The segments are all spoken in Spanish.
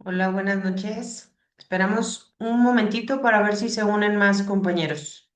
Hola, buenas noches. Esperamos un momentito para ver si se unen más compañeros.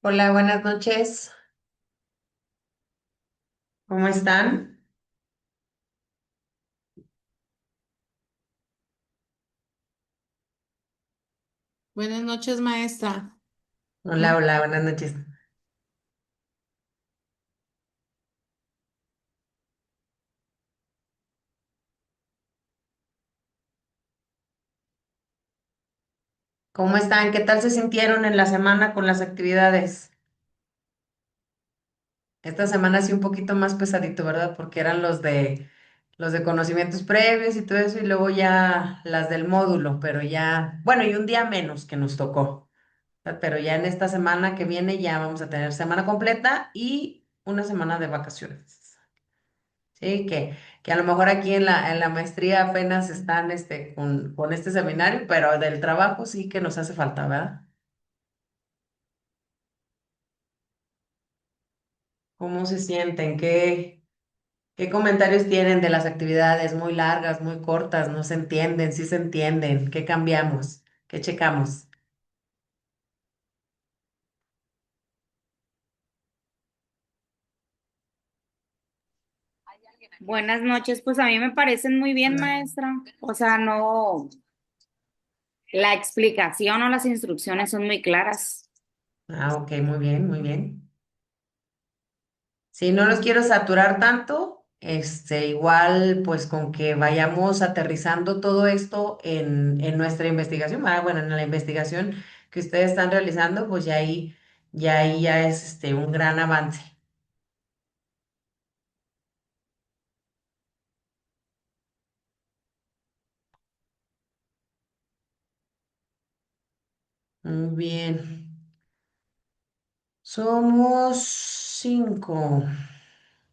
Hola, buenas noches. ¿Cómo están? Buenas noches, maestra. Hola, Ma- hola, buenas noches. ¿Cómo están? ¿Qué tal se sintieron en la semana con las actividades? Esta semana sí un poquito más pesadito, ¿verdad? Porque eran los de conocimientos previos y todo eso, y luego ya las del módulo, pero ya, bueno, y un día menos que nos tocó. Pero ya en esta semana que viene ya vamos a tener semana completa y una semana de vacaciones. Sí, que a lo mejor aquí en la maestría apenas están con este seminario, pero del trabajo sí que nos hace falta, ¿verdad? ¿Cómo se sienten? ¿Qué comentarios tienen de las actividades muy largas, muy cortas? ¿No se entienden? ¿Sí se entienden? ¿Qué cambiamos? ¿Qué checamos? Buenas noches, pues a mí me parecen muy bien, maestra. O sea, no, la explicación o las instrucciones son muy claras. Ah, ok, muy bien, muy bien. Sí, no los quiero saturar tanto, igual pues con que vayamos aterrizando todo esto en nuestra investigación, bueno, en la investigación que ustedes están realizando, pues ya ahí es un gran avance. Muy bien. Somos 5.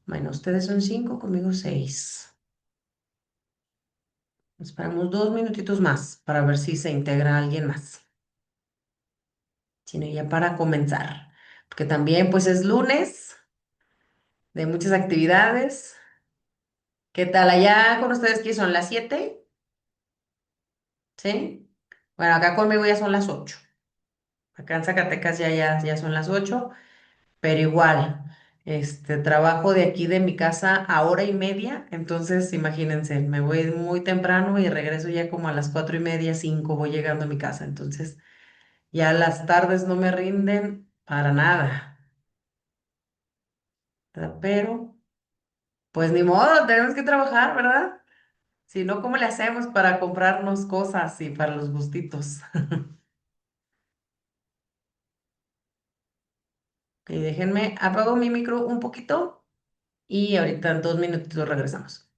Bueno, ustedes son 5, conmigo 6. Esperamos 2 minutitos más para ver si se integra alguien más. Sino ya para comenzar. Porque también pues es lunes de muchas actividades. ¿Qué tal allá con ustedes que son las 7? ¿Sí? Bueno, acá conmigo ya son las 8. Acá en Zacatecas ya son las 8, pero igual, trabajo de aquí de mi casa a hora y media, entonces imagínense, me voy muy temprano y regreso ya como a las 4:30, 5, voy llegando a mi casa, entonces ya las tardes no me rinden para nada, ¿verdad? Pero, pues ni modo, tenemos que trabajar, ¿verdad? Si no, ¿cómo le hacemos para comprarnos cosas y para los gustitos? Ok, déjenme, apago mi micro un poquito y ahorita en 2 minutitos regresamos.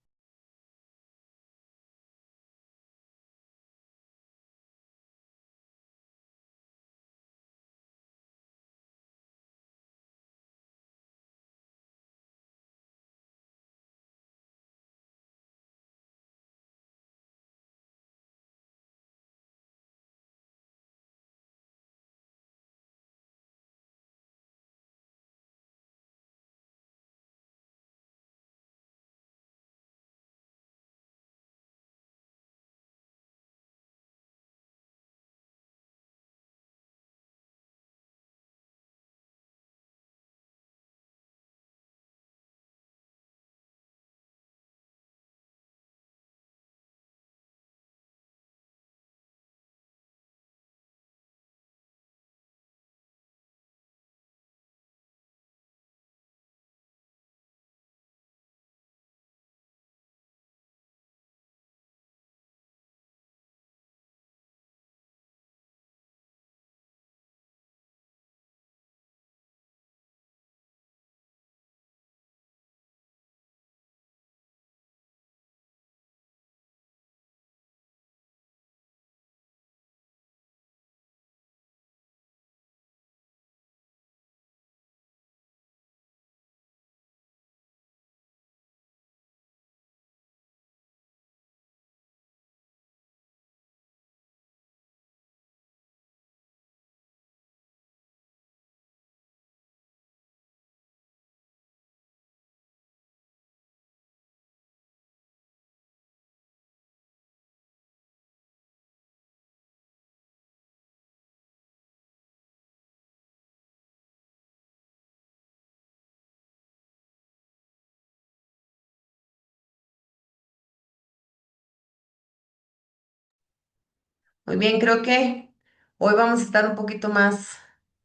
Muy bien, creo que Hoy vamos a estar un poquito más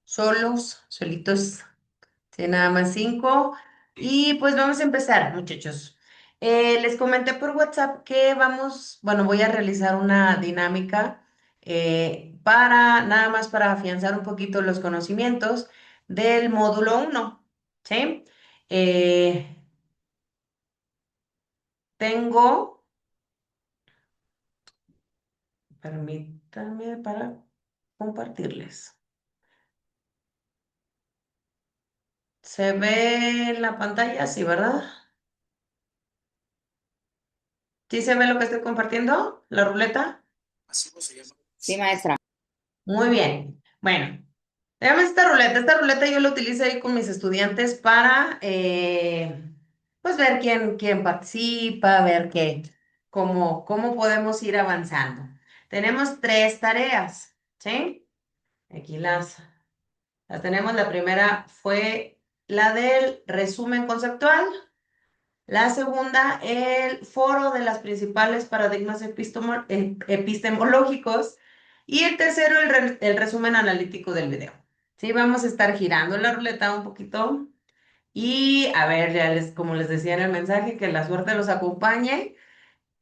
solos, solitos, sí, nada más cinco. Y pues vamos a empezar, muchachos. Les comenté por WhatsApp que bueno, voy a realizar una dinámica nada más para afianzar un poquito los conocimientos del módulo uno, ¿sí? Eh, tengo, permítanme para compartirles. ¿Se ve en la pantalla? Sí, ¿verdad? ¿Sí se ve lo que estoy compartiendo? ¿La ruleta? Sí, maestra. Muy bien. Bueno, déjame esta ruleta. Esta ruleta yo la utilizo ahí con mis estudiantes para, pues, ver quién participa, ver cómo podemos ir avanzando. Tenemos tres tareas, ¿sí? Aquí las tenemos. La primera fue la del resumen conceptual. La segunda, el foro de las principales paradigmas epistemológicos. Y el tercero, el resumen analítico del video. Sí, vamos a estar girando la ruleta un poquito. Y a ver, como les decía en el mensaje, que la suerte los acompañe.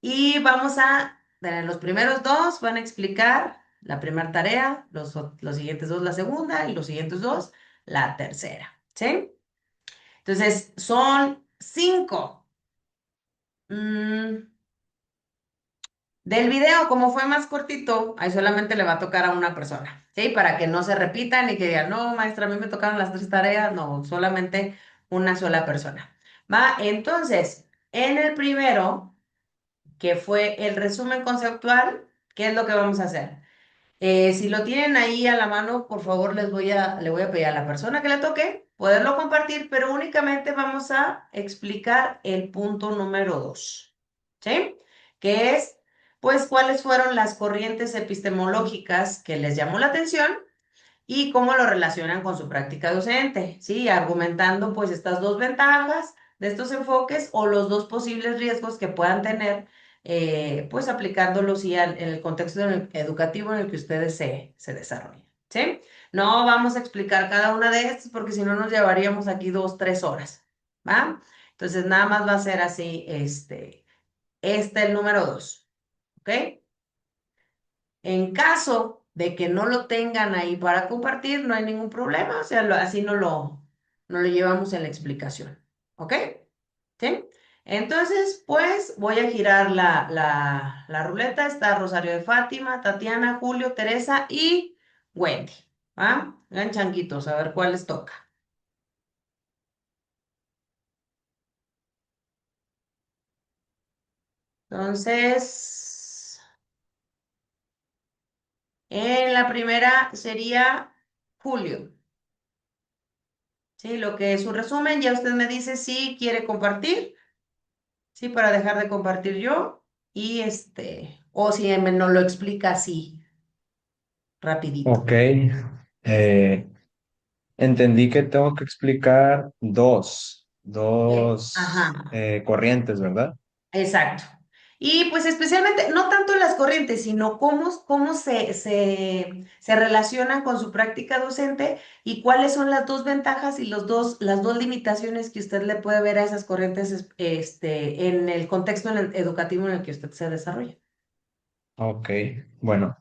Y los primeros dos van a explicar la primera tarea, los siguientes dos la segunda y los siguientes dos la tercera. ¿Sí? Entonces, son cinco. Mm, Del video, como fue más cortito, ahí solamente le va a tocar a una persona, ¿sí? Para que no se repitan y que digan, no, maestra, a mí me tocaron las tres tareas, no, solamente una sola persona. Va, entonces, en el primero, que fue el resumen conceptual, ¿qué es lo que vamos a hacer? Si lo tienen ahí a la mano, por favor, le voy a pedir a la persona que le toque poderlo compartir, pero únicamente vamos a explicar el punto número dos, ¿sí? Que es, pues, cuáles fueron las corrientes epistemológicas que les llamó la atención y cómo lo relacionan con su práctica docente, ¿sí? Argumentando pues estas dos ventajas de estos enfoques o los dos posibles riesgos que puedan tener, pues aplicándolos sí, en el contexto educativo en el que ustedes se desarrollan, ¿sí? No vamos a explicar cada una de estas porque si no nos llevaríamos aquí 2, 3 horas, ¿va? Entonces nada más va a ser así, el número dos, ¿ok? En caso de que no lo tengan ahí para compartir, no hay ningún problema, o sea, así no lo llevamos en la explicación. ¿Ok? ¿Sí? Entonces, pues voy a girar la ruleta. Está Rosario de Fátima, Tatiana, Julio, Teresa y Wendy. ¿Va? Hagan changuitos, a ver cuál les toca. Entonces, en la primera sería Julio. Sí, lo que es su resumen, ya usted me dice si quiere compartir, sí, para dejar de compartir yo, y o si me no lo explica así, rapidito. Ok, eh, entendí que tengo que explicar dos Ajá. corrientes, ¿verdad? Exacto. Y pues especialmente, no tanto las corrientes, sino cómo se relacionan con su práctica docente y cuáles son las dos ventajas y las dos limitaciones que usted le puede ver a esas corrientes en el contexto educativo en el que usted se desarrolla. Ok, bueno,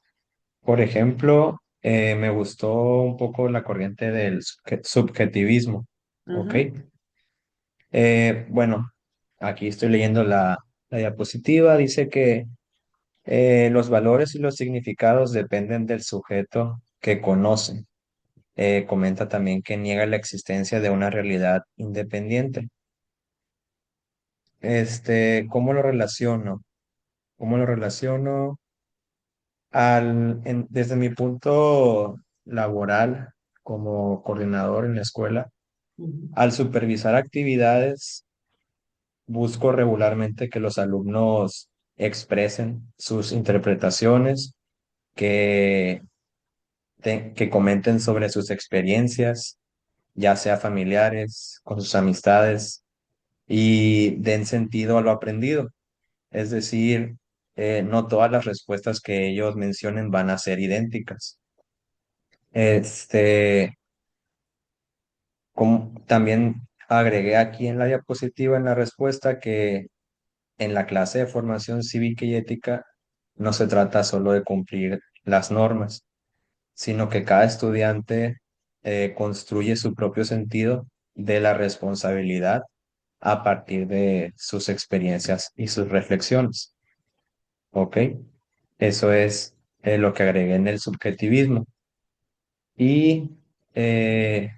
por ejemplo, me gustó un poco la corriente del subjetivismo, ¿ok? Ujú, Bueno, aquí estoy leyendo la diapositiva, dice que los valores y los significados dependen del sujeto que conocen. Comenta también que niega la existencia de una realidad independiente. ¿Cómo lo relaciono? ¿Cómo lo relaciono? Desde mi punto laboral como coordinador en la escuela, ujú. al supervisar actividades, busco regularmente que los alumnos expresen sus interpretaciones, que, que comenten sobre sus experiencias, ya sea familiares, con sus amistades, y den sentido a lo aprendido. Es decir, no todas las respuestas que ellos mencionen van a ser idénticas. Este, también agregué aquí en la diapositiva, en la respuesta, que en la clase de formación cívica y ética no se trata solo de cumplir las normas, sino que cada estudiante construye su propio sentido de la responsabilidad a partir de sus experiencias y sus reflexiones. ¿Ok? Eso es lo que agregué en el subjetivismo. Y eh,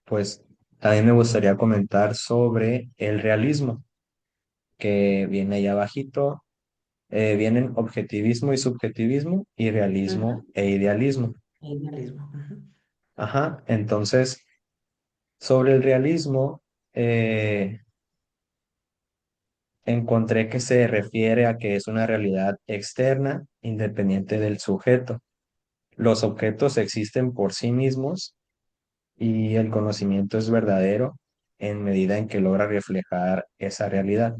pues también me gustaría comentar sobre el realismo, que viene ahí abajito. Vienen objetivismo y subjetivismo y realismo Ujú. e idealismo. El realismo. Ujú. Ajá, entonces, sobre el realismo, eh, encontré que se refiere a que es una realidad externa, independiente del sujeto. Los objetos existen por sí mismos y el conocimiento es verdadero en medida en que logra reflejar esa realidad.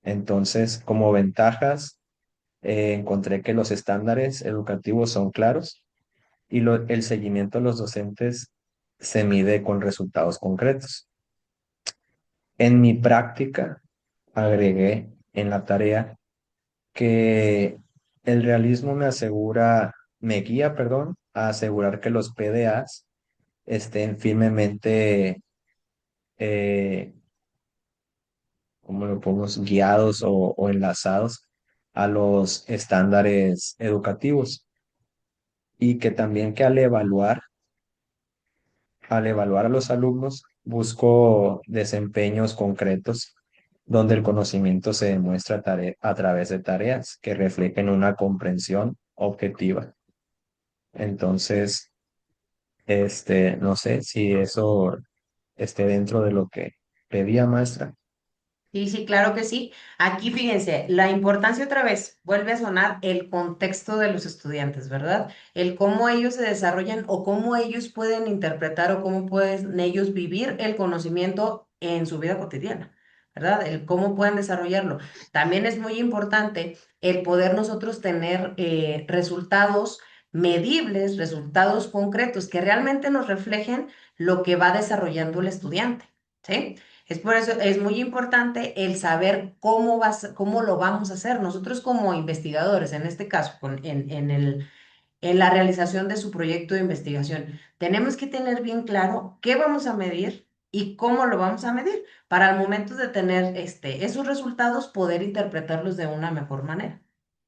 Entonces, como ventajas, encontré que los estándares educativos son claros y el seguimiento a los docentes se mide con resultados concretos. En mi práctica, agregué en la tarea que el realismo me guía, perdón, a asegurar que los PDAs estén firmemente, eh, ¿cómo lo ponemos?, guiados o enlazados a los estándares educativos y que también que al evaluar a los alumnos, busco desempeños concretos donde el conocimiento se demuestra a través de tareas que reflejen una comprensión objetiva. Entonces, no sé si eso esté dentro de lo que pedía, maestra. Sí, sí, claro que sí. Aquí fíjense, la importancia otra vez, vuelve a sonar el contexto de los estudiantes, ¿verdad? El cómo ellos se desarrollan o cómo ellos pueden interpretar o cómo pueden ellos vivir el conocimiento en su vida cotidiana, ¿verdad? El cómo pueden desarrollarlo. También es muy importante el poder nosotros tener resultados medibles, resultados concretos que realmente nos reflejen lo que va desarrollando el estudiante, ¿sí? Es por eso, es muy importante el saber cómo lo vamos a hacer. Nosotros como investigadores, en este caso, en la realización de su proyecto de investigación, tenemos que tener bien claro qué vamos a medir y cómo lo vamos a medir para al momento de tener esos resultados poder interpretarlos de una mejor manera.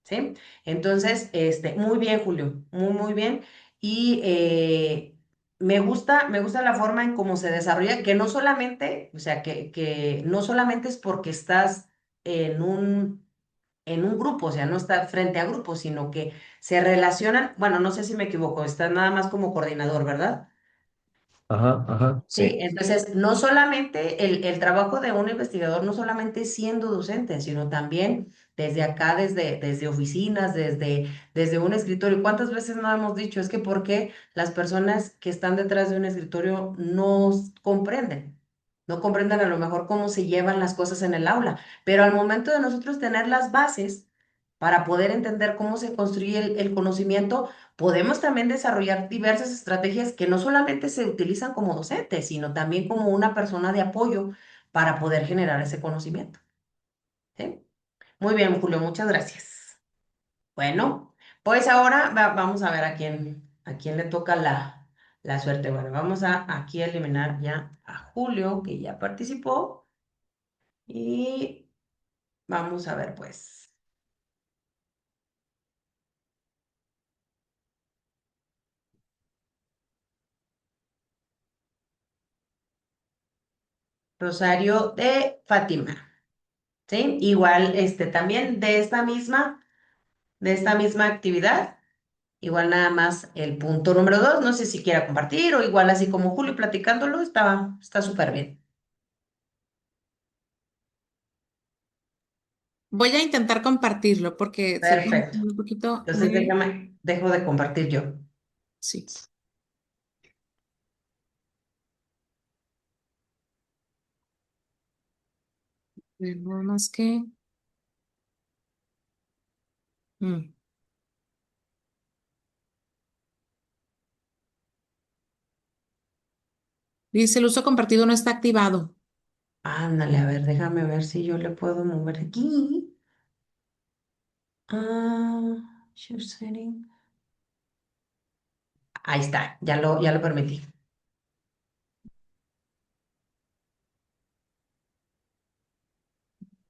¿Sí? Entonces, muy bien, Julio, muy, muy bien. Y me gusta la forma en cómo se desarrolla, que no solamente, o sea, que no solamente es porque estás en un grupo, o sea, no está frente a grupos, sino que se relacionan, bueno, no sé si me equivoco, está nada más como coordinador, ¿verdad? Ajá, ajá, Sí, sí. entonces no solamente el trabajo de un investigador, no solamente siendo docente, sino también desde acá, desde oficinas, desde un escritorio. ¿Cuántas veces no hemos dicho? Es que ¿por qué las personas que están detrás de un escritorio no comprenden? No comprenden a lo mejor cómo se llevan las cosas en el aula, pero al momento de nosotros tener las bases para poder entender cómo se construye el conocimiento, podemos también desarrollar diversas estrategias que no solamente se utilizan como docentes, sino también como una persona de apoyo para poder generar ese conocimiento. ¿Sí? Muy bien, Julio, muchas gracias. Bueno, pues ahora vamos a ver a quién le toca la suerte. Bueno, vamos a aquí eliminar ya a Julio, que ya participó, y vamos a ver, pues, Rosario de Fátima. ¿Sí? Igual, también de esta misma actividad, igual nada más el punto número 2, no sé si quiera compartir o igual así como Julio platicándolo, está súper bien. Voy a intentar compartirlo porque sí, Perfecto. un poquito Entonces muy... dejo de compartir yo. Sí. Nada más que... mm, Dice, el uso compartido no está activado. Ándale, a ver, déjame ver si yo le puedo mover aquí. Ah, share setting. Ahí está, ya lo permití.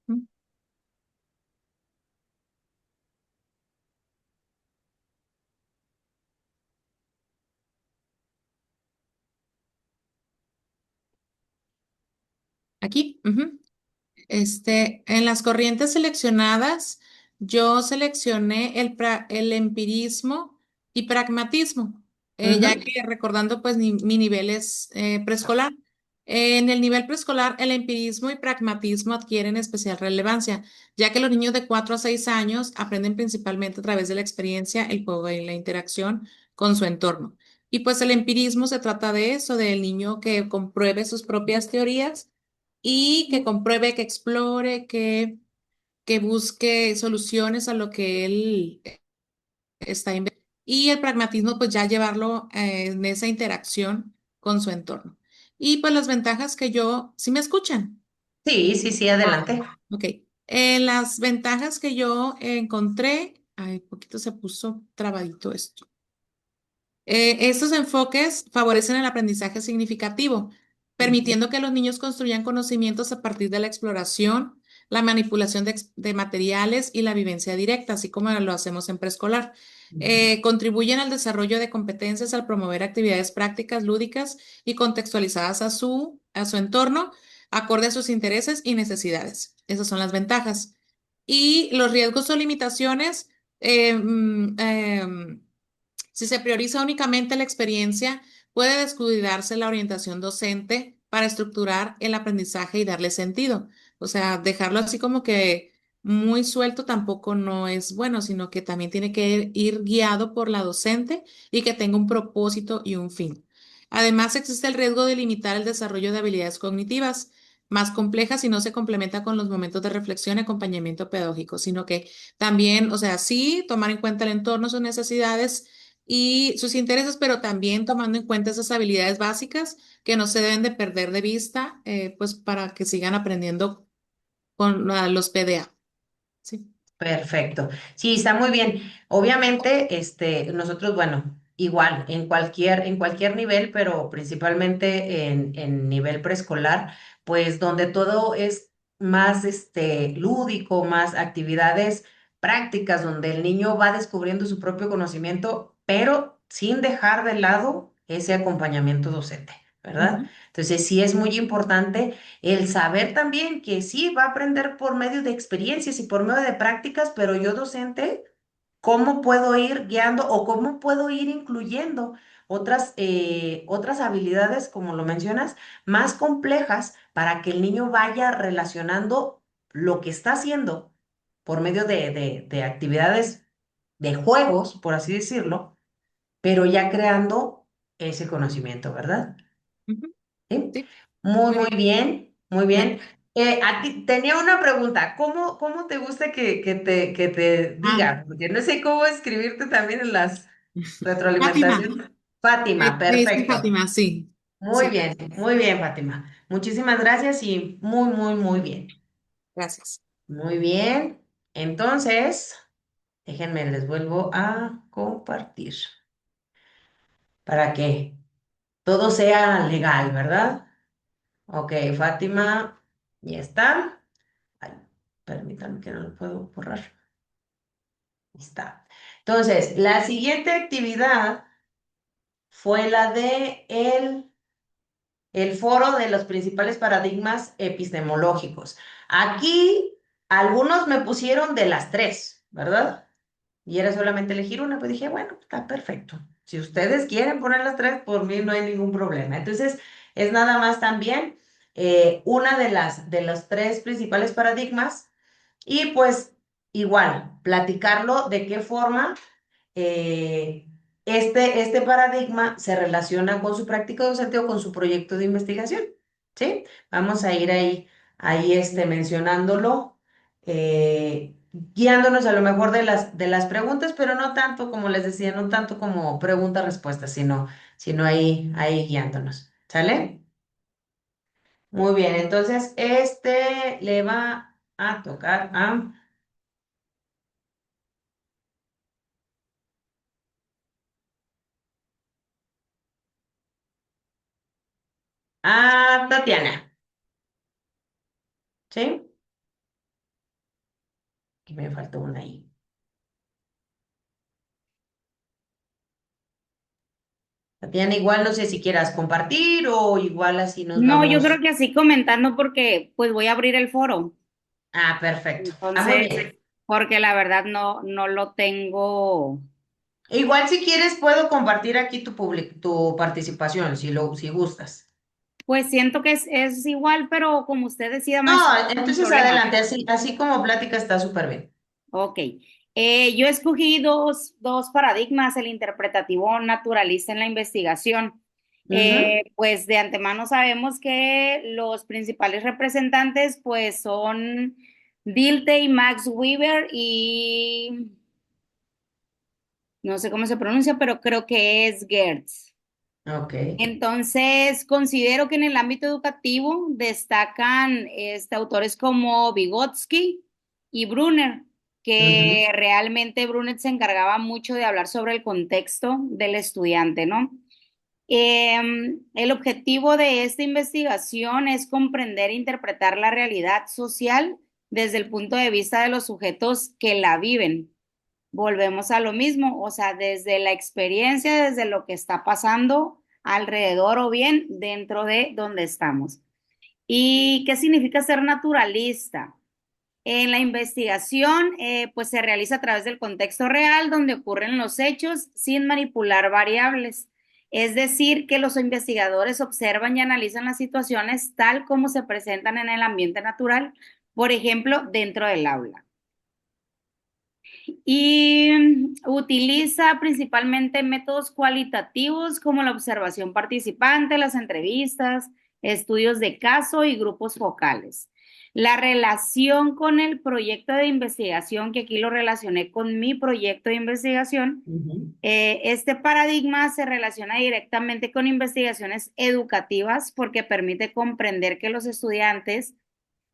¿Mm? Aquí. Ujú. En las corrientes seleccionadas, yo seleccioné el empirismo y pragmatismo, ya Ujú. que recordando pues mi nivel es preescolar. En el nivel preescolar, el empirismo y pragmatismo adquieren especial relevancia, ya que los niños de 4 a 6 años aprenden principalmente a través de la experiencia, el juego y la interacción con su entorno. Y pues el empirismo se trata de eso, del niño que compruebe sus propias teorías y que compruebe, que explore, que busque soluciones a lo que él está investigando. Y el pragmatismo, pues ya llevarlo en esa interacción con su entorno. Y pues las ventajas que yo, ¿sí me escuchan? Sí, sí, sí, adelante. Ok. Las ventajas que yo encontré, ay, poquito se puso trabadito esto. Estos enfoques favorecen el aprendizaje significativo, Ujú, permitiendo que los niños construyan conocimientos a partir de la exploración, la manipulación de materiales y la vivencia directa, así como lo hacemos en preescolar. ujú. Contribuyen al desarrollo de competencias al promover actividades prácticas, lúdicas y contextualizadas a su entorno, acorde a sus intereses y necesidades. Esas son las ventajas. Y los riesgos o limitaciones. eh, mm, em, si se prioriza únicamente la experiencia, puede descuidarse la orientación docente para estructurar el aprendizaje y darle sentido. O sea, dejarlo así como que muy suelto tampoco no es bueno, sino que también tiene que ir guiado por la docente y que tenga un propósito y un fin. Además, existe el riesgo de limitar el desarrollo de habilidades cognitivas más complejas si no se complementa con los momentos de reflexión y acompañamiento pedagógico, sino que también, o sea, sí, tomar en cuenta el entorno, sus necesidades y sus intereses, pero también tomando en cuenta esas habilidades básicas que no se deben de perder de vista, pues para que sigan aprendiendo con los PDA. Sí. Perfecto. Sí, está muy bien. Obviamente, nosotros, bueno, igual, en cualquier nivel, pero principalmente en nivel preescolar, pues donde todo es más, lúdico, más actividades prácticas, donde el niño va descubriendo su propio conocimiento, pero sin dejar de lado ese acompañamiento docente, ¿verdad? Ujú, Entonces, sí es muy importante el saber también que sí va a aprender por medio de experiencias y por medio de prácticas, pero yo docente, ¿cómo puedo ir guiando o cómo puedo ir incluyendo otras habilidades, como lo mencionas, más complejas para que el niño vaya relacionando lo que está haciendo por medio de actividades, de juegos, por así decirlo, pero ya creando ese conocimiento, ¿verdad? ujú. ¿Sí? Sí, Muy, muy muy bien. bien, muy Ya. bien. A ti tenía una pregunta. ¿Cómo te gusta que te Ah, diga? Porque no sé cómo escribirte también en las Fátima, retroalimentaciones. Fátima, me dice perfecto. Fátima, sí, sí, Muy bien, Fátima. Muchísimas gracias y muy, muy, muy bien. gracias. Muy bien. Entonces, déjenme, les vuelvo a compartir para que todo sea legal, ¿verdad? Ok, Fátima, ya está. Ay, permítanme que no lo puedo borrar. Ahí está. Entonces, la siguiente actividad fue la de el foro de los principales paradigmas epistemológicos. Aquí algunos me pusieron de las tres, ¿verdad? Y era solamente elegir una, pues dije, bueno, está perfecto. Si ustedes quieren poner las tres, por mí no hay ningún problema. Entonces, es nada más también una de los tres principales paradigmas y pues igual, platicarlo de qué forma eh, este paradigma se relaciona con su práctica docente o con su proyecto de investigación. ¿Sí? Vamos a ir ahí mencionándolo, guiándonos a lo mejor de las preguntas, pero no tanto, como les decía, no tanto como pregunta-respuesta, sino ahí guiándonos. ¿Sale? Muy bien, entonces este le va a tocar a Tatiana, ¿sí? Que me faltó una ahí. Tatiana, igual no sé si quieras compartir o igual así nos No, yo creo vamos. que así comentando porque pues voy a abrir el foro. Ah, perfecto. Ah, muy Entonces, bien. porque la verdad no lo tengo. Igual si quieres puedo compartir aquí tu participación, si gustas. Pues siento que es igual, pero como usted decida, maestra, No, no hay ningún entonces problema. adelante, así como plática está súper bien. Ok. Yo escogí dos paradigmas, el interpretativo naturalista en la investigación. Ujú, Pues de antemano sabemos que los principales representantes pues son Dilthey, Max Weber y no sé cómo se pronuncia, pero creo que es Gertz. ok. Entonces, considero que en el ámbito educativo destacan autores como Vygotsky y Brunner, Ujú, que realmente Brunner se encargaba mucho de hablar sobre el contexto del estudiante, ¿no? El objetivo de esta investigación es comprender e interpretar la realidad social desde el punto de vista de los sujetos que la viven. Volvemos a lo mismo, o sea, desde la experiencia, desde lo que está pasando alrededor o bien dentro de donde estamos. ¿Y qué significa ser naturalista? En la investigación, pues se realiza a través del contexto real donde ocurren los hechos sin manipular variables. Es decir, que los investigadores observan y analizan las situaciones tal como se presentan en el ambiente natural, por ejemplo, dentro del aula. Y utiliza principalmente métodos cualitativos como la observación participante, las entrevistas, estudios de caso y grupos focales. La relación con el proyecto de investigación, que aquí lo relacioné con mi proyecto de investigación, ujú. este paradigma se relaciona directamente con investigaciones educativas porque permite comprender que los estudiantes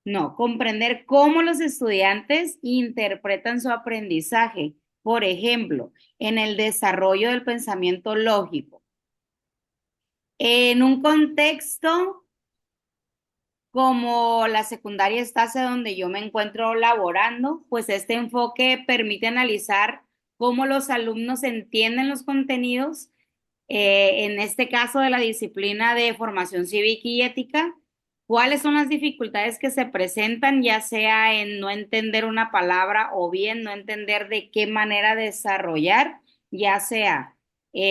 no, comprender cómo los estudiantes interpretan su aprendizaje, por ejemplo, en el desarrollo del pensamiento lógico. En un contexto como la secundaria estase donde yo me encuentro laborando, pues este enfoque permite analizar cómo los alumnos entienden los contenidos, en este caso de la disciplina de formación cívica y ética, cuáles son las dificultades que se presentan, ya sea en no entender una palabra o bien no entender de qué manera desarrollar, ya sea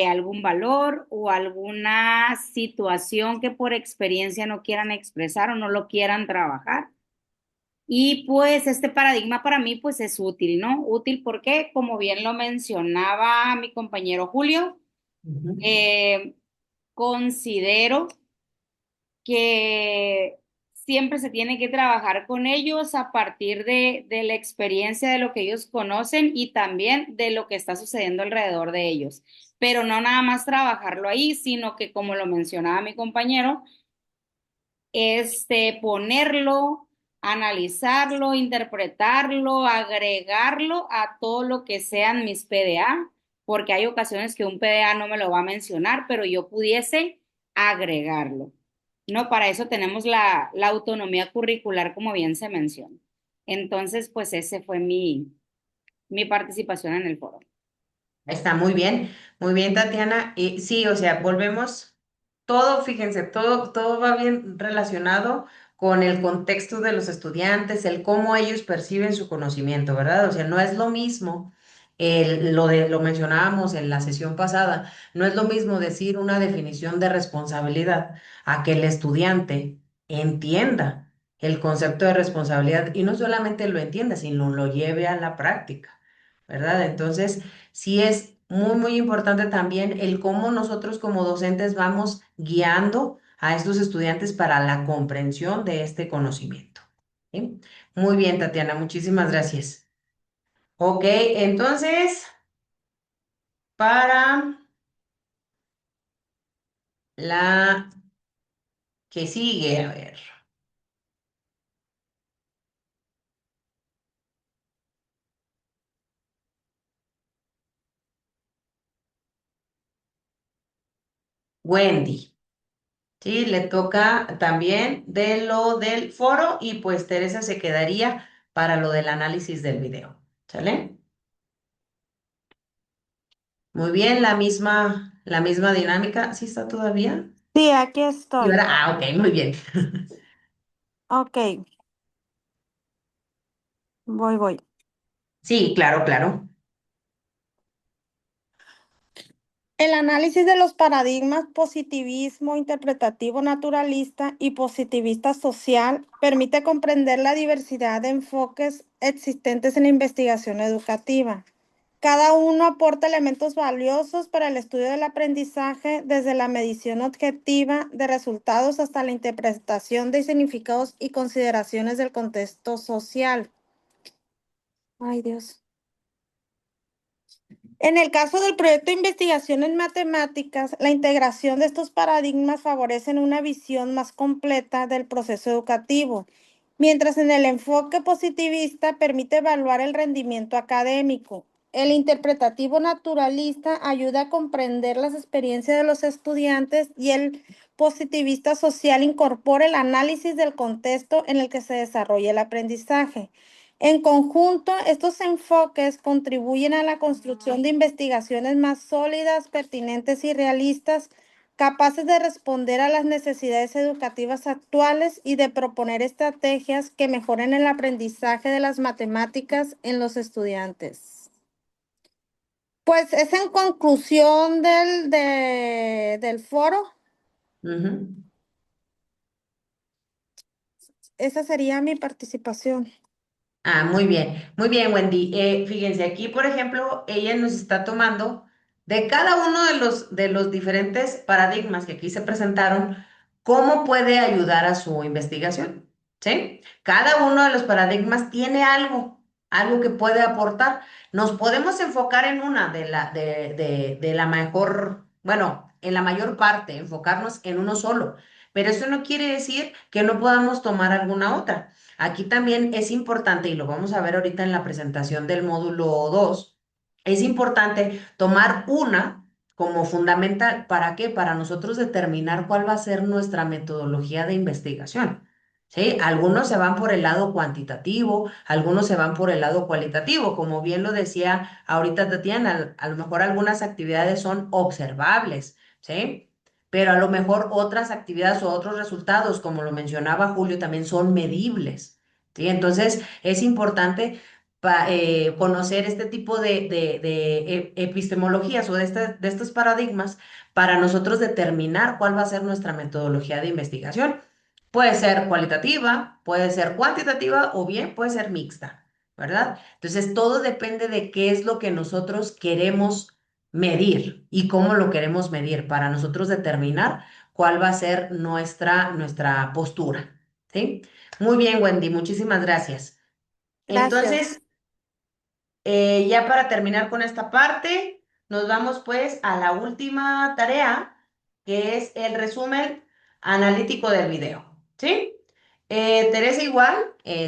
algún valor o alguna situación que por experiencia no quieran expresar o no lo quieran trabajar. Y pues este paradigma para mí pues es útil, ¿no? Útil porque, como bien lo mencionaba mi compañero Julio, Ujú. eh, considero que siempre se tiene que trabajar con ellos a partir de la experiencia de lo que ellos conocen y también de lo que está sucediendo alrededor de ellos. Pero no nada más trabajarlo ahí, sino que como lo mencionaba mi compañero, ponerlo, analizarlo, interpretarlo, agregarlo a todo lo que sean mis PDA, porque hay ocasiones que un PDA no me lo va a mencionar, pero yo pudiese agregarlo. No, para eso tenemos la autonomía curricular, como bien se menciona. Entonces, pues ese fue mi participación en el foro. Está muy bien, Tatiana. Y sí, o sea, volvemos, todo, fíjense, todo va bien relacionado con el contexto de los estudiantes, el cómo ellos perciben su conocimiento, ¿verdad? O sea, no es lo mismo, lo mencionábamos en la sesión pasada, no es lo mismo decir una definición de responsabilidad a que el estudiante entienda el concepto de responsabilidad y no solamente lo entienda, sino lo lleve a la práctica, ¿verdad? Entonces, sí es muy importante también el cómo nosotros como docentes vamos guiando a estos estudiantes para la comprensión de este conocimiento. ¿Sí? Muy bien, Tatiana, muchísimas gracias. Ok, entonces, para la que sigue, a ver. Wendy. Sí, le toca también de lo del foro y pues Teresa se quedaría para lo del análisis del video. ¿Sale? Muy bien, la misma dinámica. ¿Sí está todavía? Sí, aquí Sí, estoy. ¿verdad? Ah, ok, muy bien. Ok, voy. Sí, claro, claro. El análisis de los paradigmas positivismo interpretativo naturalista y positivista social permite comprender la diversidad de enfoques existentes en la investigación educativa. Cada uno aporta elementos valiosos para el estudio del aprendizaje, desde la medición objetiva de resultados hasta la interpretación de significados y consideraciones del contexto social. Ay, Dios. En el caso del proyecto de investigación en matemáticas, la integración de estos paradigmas favorece una visión más completa del proceso educativo, mientras en el enfoque positivista permite evaluar el rendimiento académico. El interpretativo naturalista ayuda a comprender las experiencias de los estudiantes y el positivista social incorpora el análisis del contexto en el que se desarrolla el aprendizaje. En conjunto, estos enfoques contribuyen a la construcción de investigaciones más sólidas, pertinentes y realistas, capaces de responder a las necesidades educativas actuales y de proponer estrategias que mejoren el aprendizaje de las matemáticas en los estudiantes. Pues es en conclusión del foro. Ujú. Esa sería mi participación. Ah, muy bien, Wendy. Fíjense, aquí, por ejemplo, ella nos está tomando de cada uno de los diferentes paradigmas que aquí se presentaron, cómo puede ayudar a su investigación, ¿sí? Cada uno de los paradigmas tiene algo, algo que puede aportar. Nos podemos enfocar en una de la mejor, bueno, en la mayor parte, enfocarnos en uno solo, pero eso no quiere decir que no podamos tomar alguna otra. Aquí también es importante, y lo vamos a ver ahorita en la presentación del módulo 2, es importante tomar una como fundamental. ¿Para qué? Para nosotros determinar cuál va a ser nuestra metodología de investigación. ¿Sí? Algunos se van por el lado cuantitativo, algunos se van por el lado cualitativo. Como bien lo decía ahorita Tatiana, a lo mejor algunas actividades son observables, ¿sí? Pero a lo mejor otras actividades o otros resultados, como lo mencionaba Julio, también son medibles, ¿sí? Entonces, es importante conocer este tipo de epistemologías o de estos paradigmas para nosotros determinar cuál va a ser nuestra metodología de investigación. Puede ser cualitativa, puede ser cuantitativa o bien puede ser mixta, ¿verdad? Entonces, todo depende de qué es lo que nosotros queremos medir y cómo lo queremos medir para nosotros determinar cuál va a ser nuestra postura, ¿sí? Muy bien, Wendy, muchísimas gracias. Gracias. Entonces, ya para terminar con esta parte, nos vamos pues a la última tarea, que es el resumen analítico del video, ¿sí? Teresa igual,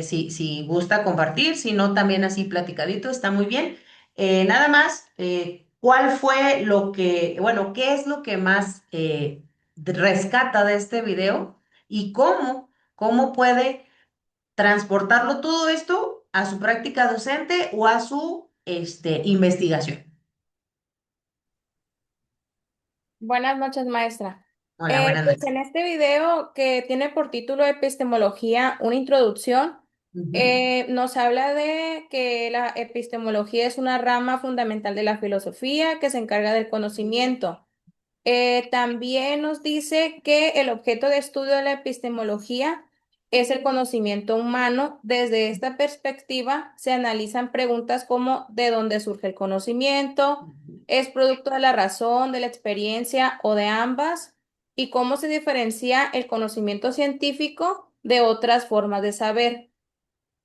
si gusta compartir, si no, también así platicadito, está muy bien. Nada más, ¿cuál fue bueno, qué es lo que más rescata de este video y cómo puede transportarlo todo esto a su práctica docente o a su investigación? Buenas noches, maestra. Hola, buenas Pues noches. en este video que tiene por título Epistemología, una introducción, Ujú, nos habla de que la epistemología es una rama fundamental de la filosofía que se encarga del conocimiento. También nos dice que el objeto de estudio de la epistemología es el conocimiento humano. Desde esta perspectiva se analizan preguntas como ¿de dónde surge el conocimiento? ujú, ¿Es producto de la razón, de la experiencia o de ambas? ¿Y cómo se diferencia el conocimiento científico de otras formas de saber?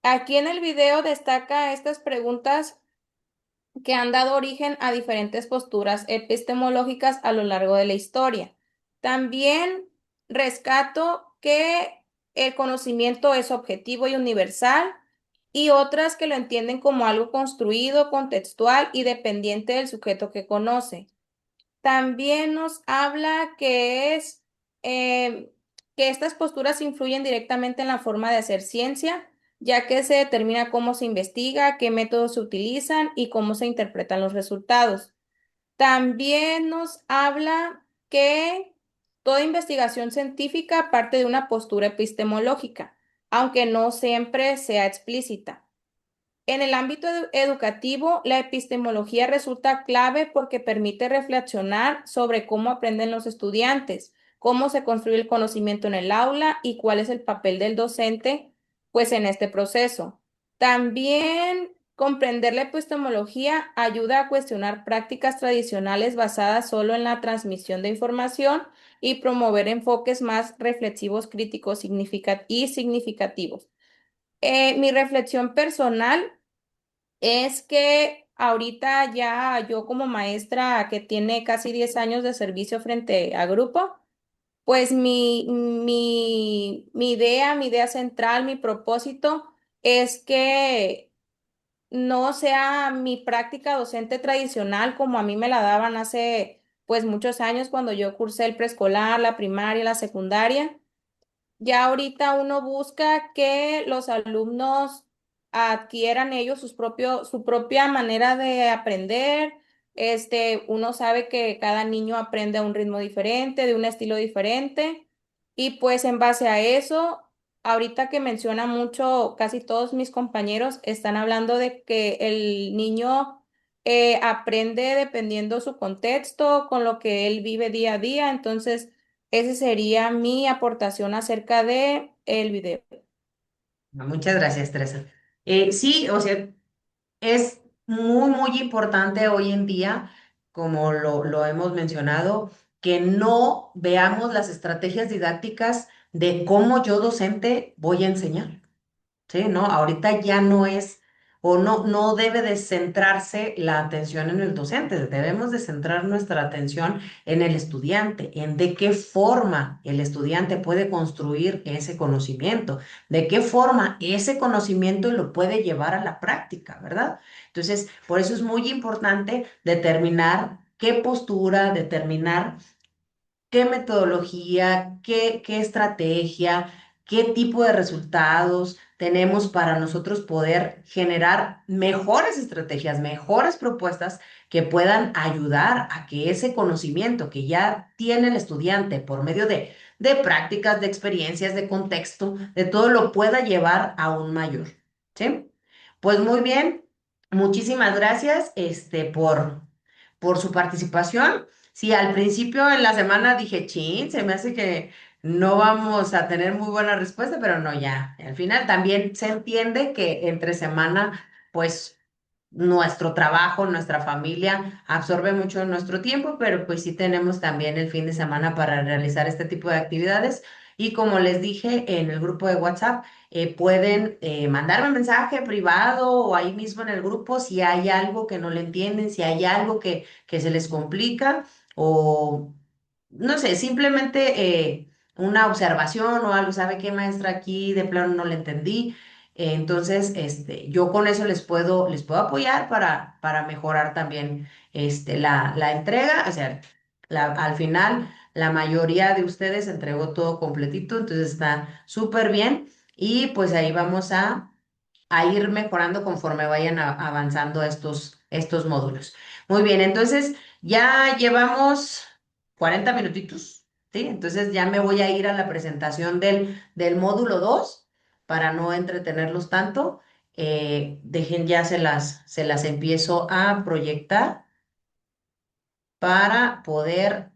Aquí en el video destaca estas preguntas que han dado origen a diferentes posturas epistemológicas a lo largo de la historia. También rescato que el conocimiento es objetivo y universal y otras que lo entienden como algo construido, contextual y dependiente del sujeto que conoce. También nos habla que estas posturas influyen directamente en la forma de hacer ciencia, ya que se determina cómo se investiga, qué métodos se utilizan y cómo se interpretan los resultados. También nos habla que toda investigación científica parte de una postura epistemológica, aunque no siempre sea explícita. En el ámbito educativo, la epistemología resulta clave porque permite reflexionar sobre cómo aprenden los estudiantes, cómo se construye el conocimiento en el aula y cuál es el papel del docente, pues en este proceso. También comprender la epistemología ayuda a cuestionar prácticas tradicionales basadas solo en la transmisión de información y promover enfoques más reflexivos, críticos y significativos. Mi reflexión personal es que ahorita ya yo como maestra que tiene casi 10 años de servicio frente a grupo, pues mi idea central, mi propósito es que no sea mi práctica docente tradicional como a mí me la daban hace pues muchos años cuando yo cursé el preescolar, la primaria, la secundaria. Ya ahorita uno busca que los alumnos adquieran ellos su propia manera de aprender. Uno sabe que cada niño aprende a un ritmo diferente, de un estilo diferente. Y pues en base a eso, ahorita que menciona mucho, casi todos mis compañeros están hablando de que el niño aprende dependiendo su contexto, con lo que él vive día a día. Entonces, esa sería mi aportación acerca de el video. Muchas gracias, Teresa. Sí, o sea, es muy importante hoy en día, como lo hemos mencionado, que no veamos las estrategias didácticas de cómo yo docente voy a enseñar. Sí, ¿no? Ahorita ya no es, o no debe de centrarse la atención en el docente, debemos de centrar nuestra atención en el estudiante, en de qué forma el estudiante puede construir ese conocimiento, de qué forma ese conocimiento lo puede llevar a la práctica, ¿verdad? Entonces, por eso es muy importante determinar qué postura, determinar qué metodología, qué estrategia, qué tipo de resultados tenemos para nosotros poder generar mejores estrategias, mejores propuestas que puedan ayudar a que ese conocimiento que ya tiene el estudiante por medio de prácticas, de experiencias, de contexto, de todo lo pueda llevar a un mayor. ¿Sí? Pues muy bien, muchísimas gracias por su participación. Sí, al principio en la semana dije, chin, se me hace que no vamos a tener muy buena respuesta, pero no, ya. Al final también se entiende que entre semana, pues nuestro trabajo, nuestra familia absorbe mucho de nuestro tiempo, pero pues sí tenemos también el fin de semana para realizar este tipo de actividades. Y como les dije en el grupo de WhatsApp, pueden mandarme mensaje privado o ahí mismo en el grupo si hay algo que no le entienden, si hay algo que se les complica o no sé, simplemente una observación o algo, ¿sabe qué, maestra? Aquí de plano no le entendí. Entonces, yo con eso les puedo apoyar para mejorar también la entrega. O sea, al final, la mayoría de ustedes entregó todo completito, entonces está súper bien. Y pues ahí vamos a ir mejorando conforme vayan avanzando estos módulos. Muy bien, entonces ya llevamos 40 minutitos, ¿sí? Entonces ya me voy a ir a la presentación del módulo 2 para no entretenerlos tanto. Dejen ya se las empiezo a proyectar para poder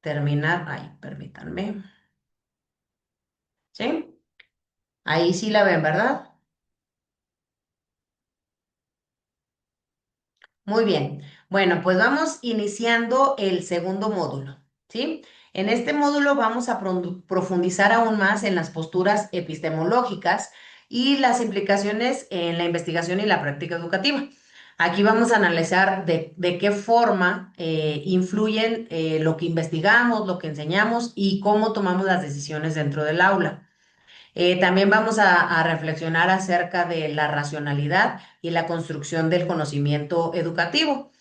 terminar. Ay, permítanme. ¿Sí? Ahí sí la ven, ¿verdad? Muy bien. Bueno, pues vamos iniciando el segundo módulo, ¿sí? En este módulo vamos a profundizar aún más en las posturas epistemológicas y las implicaciones en la investigación y la práctica educativa. Aquí vamos a analizar de qué forma influyen lo que investigamos, lo que enseñamos y cómo tomamos las decisiones dentro del aula. También vamos a reflexionar acerca de la racionalidad y la construcción del conocimiento educativo.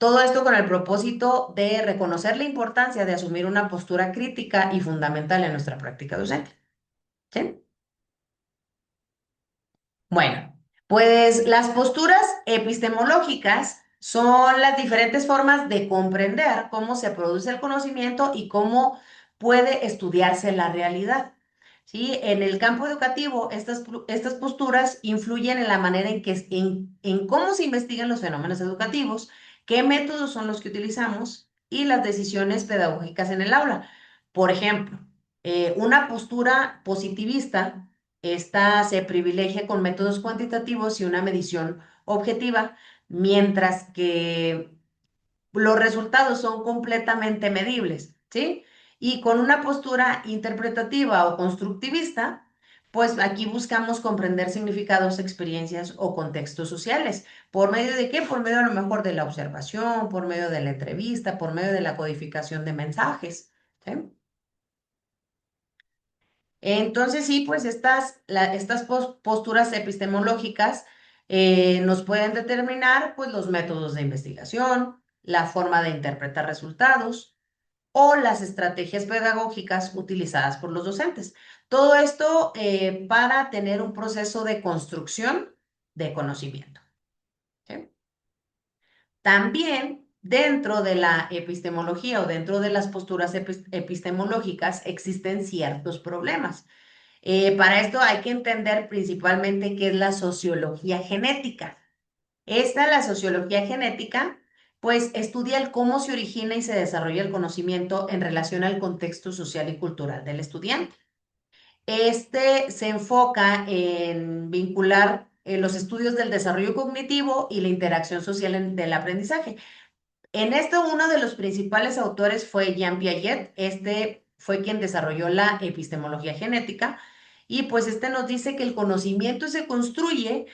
Todo esto con el propósito de reconocer la importancia de asumir una postura crítica y fundamental en nuestra práctica docente. ¿Sí? Bueno, pues las posturas epistemológicas son las diferentes formas de comprender cómo se produce el conocimiento y cómo puede estudiarse la realidad. ¿Sí? En el campo educativo, estas posturas influyen en la manera en cómo se investigan los fenómenos educativos, qué métodos son los que utilizamos y las decisiones pedagógicas en el aula. Por ejemplo, una postura positivista, esta se privilegia con métodos cuantitativos y una medición objetiva, mientras que los resultados son completamente medibles, ¿sí? Y con una postura interpretativa o constructivista, pues aquí buscamos comprender significados, experiencias o contextos sociales. ¿Por medio de qué? Por medio a lo mejor de la observación, por medio de la entrevista, por medio de la codificación de mensajes, ¿sí? Entonces, sí, pues estas posturas epistemológicas nos pueden determinar pues, los métodos de investigación, la forma de interpretar resultados o las estrategias pedagógicas utilizadas por los docentes. Todo esto para tener un proceso de construcción de conocimiento. ¿Sí? También dentro de la epistemología o dentro de las posturas epistemológicas existen ciertos problemas. Para esto hay que entender principalmente qué es la sociología genética. La sociología genética, pues estudia el cómo se origina y se desarrolla el conocimiento en relación al contexto social y cultural del estudiante. Este se enfoca en vincular los estudios del desarrollo cognitivo y la interacción social del aprendizaje. En esto, uno de los principales autores fue Jean Piaget. Este fue quien desarrolló la epistemología genética. Y pues este nos dice que el conocimiento se va construyendo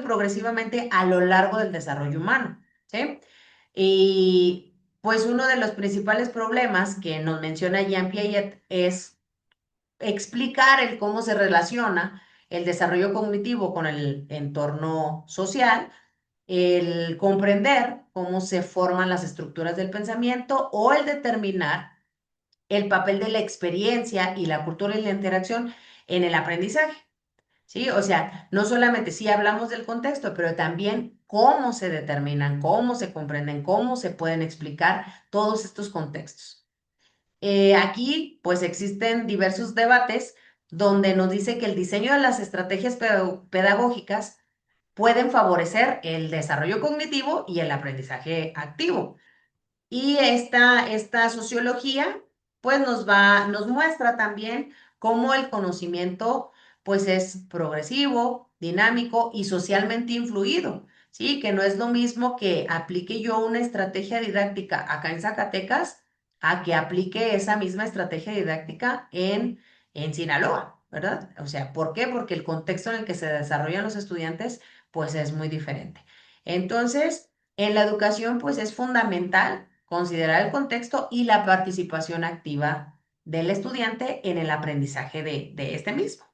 progresivamente a lo largo del desarrollo humano. ¿Sí? Y pues uno de los principales problemas que nos menciona Jean Piaget es explicar el cómo se relaciona el desarrollo cognitivo con el entorno social, el comprender cómo se forman las estructuras del pensamiento o el determinar el papel de la experiencia y la cultura y la interacción en el aprendizaje. ¿Sí? O sea, no solamente si hablamos del contexto, pero también cómo se determinan, cómo se comprenden, cómo se pueden explicar todos estos contextos. Aquí, pues existen diversos debates donde nos dice que el diseño de las estrategias pedagógicas pueden favorecer el desarrollo cognitivo y el aprendizaje activo. Y esta sociología, pues nos muestra también cómo el conocimiento, pues es progresivo, dinámico y socialmente influido, ¿sí? Que no es lo mismo que aplique yo una estrategia didáctica acá en Zacatecas a que aplique esa misma estrategia didáctica en Sinaloa, ¿verdad? O sea, ¿por qué? Porque el contexto en el que se desarrollan los estudiantes, pues es muy diferente. Entonces, en la educación, pues es fundamental considerar el contexto y la participación activa del estudiante en el aprendizaje de este mismo.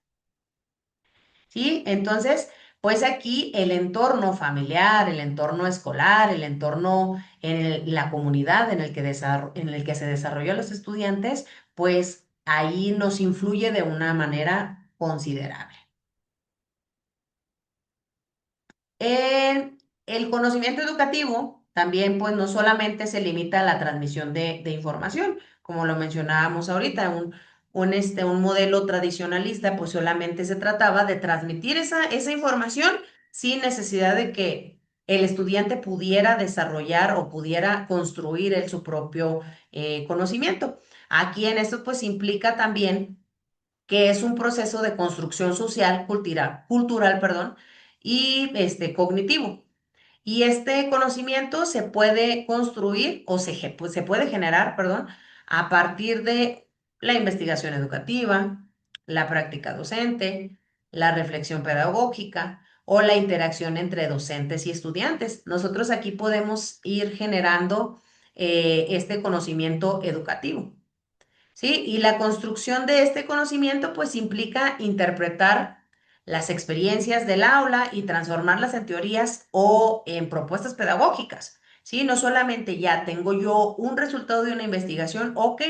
¿Sí? Entonces, pues aquí el entorno familiar, el entorno escolar, el entorno la comunidad en el que se desarrollan los estudiantes, pues ahí nos influye de una manera considerable. El conocimiento educativo también, pues, no solamente se limita a la transmisión de información, como lo mencionábamos ahorita, un modelo tradicionalista, pues solamente se trataba de transmitir esa información sin necesidad de que el estudiante pudiera desarrollar o pudiera construir él su propio conocimiento. Aquí en esto, pues, implica también que es un proceso de construcción social, cultural, perdón, y cognitivo. Y este conocimiento se puede construir o pues, se puede generar, perdón, a partir de la investigación educativa, la práctica docente, la reflexión pedagógica o la interacción entre docentes y estudiantes. Nosotros aquí podemos ir generando este conocimiento educativo. ¿Sí? Y la construcción de este conocimiento pues implica interpretar las experiencias del aula y transformarlas en teorías o en propuestas pedagógicas ¿sí? No solamente ya tengo yo un resultado de una investigación, ok,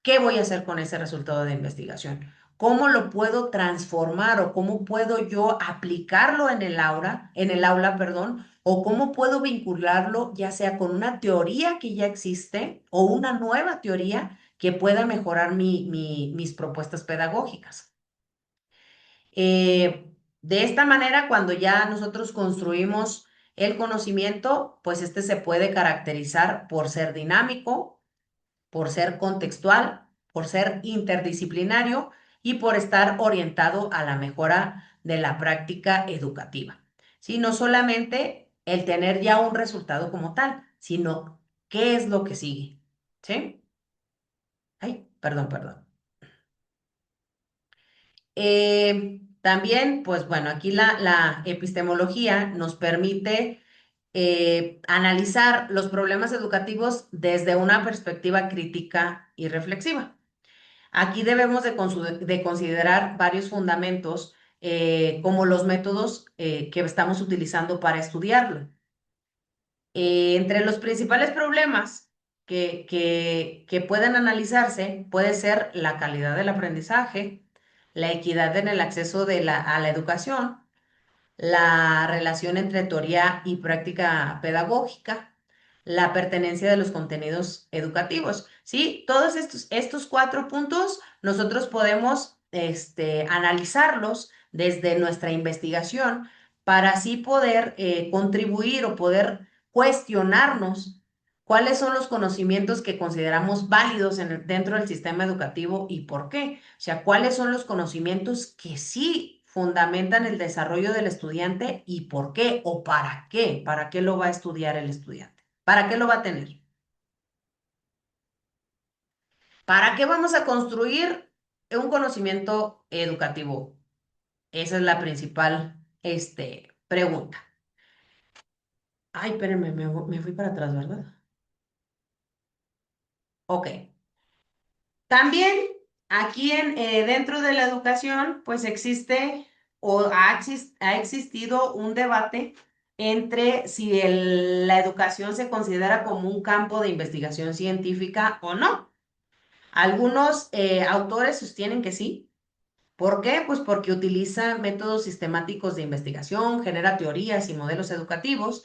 ¿qué voy a hacer con ese resultado de investigación? ¿Cómo lo puedo transformar o cómo puedo yo aplicarlo en el aula, perdón, o cómo puedo vincularlo ya sea con una teoría que ya existe o una nueva teoría que pueda mejorar mis propuestas pedagógicas? De esta manera, cuando ya nosotros construimos el conocimiento, pues este se puede caracterizar por ser dinámico, por ser contextual, por ser interdisciplinario y por estar orientado a la mejora de la práctica educativa. ¿Sí? No solamente el tener ya un resultado como tal, sino qué es lo que sigue. ¿Sí? Ay, perdón, perdón. También, pues bueno, aquí la epistemología nos permite analizar los problemas educativos desde una perspectiva crítica y reflexiva. Aquí debemos de considerar varios fundamentos como los métodos que estamos utilizando para estudiarlo. Entre los principales problemas que pueden analizarse puede ser la calidad del aprendizaje, la equidad en el acceso a la educación, la relación entre teoría y práctica pedagógica, la pertenencia de los contenidos educativos. ¿Sí? Todos estos cuatro puntos nosotros podemos analizarlos desde nuestra investigación para así poder contribuir o poder cuestionarnos cuáles son los conocimientos que consideramos válidos dentro del sistema educativo y por qué. O sea, cuáles son los conocimientos que sí fundamentan el desarrollo del estudiante y por qué o para qué lo va a estudiar el estudiante, para qué lo va a tener, para qué vamos a construir un conocimiento educativo. Esa es la principal, pregunta. Ay, espérenme, me fui para atrás, ¿verdad? Ok. También aquí dentro de la educación, pues existe o ha existido un debate entre si la educación se considera como un campo de investigación científica o no. Algunos autores sostienen que sí. ¿Por qué? Pues porque utiliza métodos sistemáticos de investigación, genera teorías y modelos educativos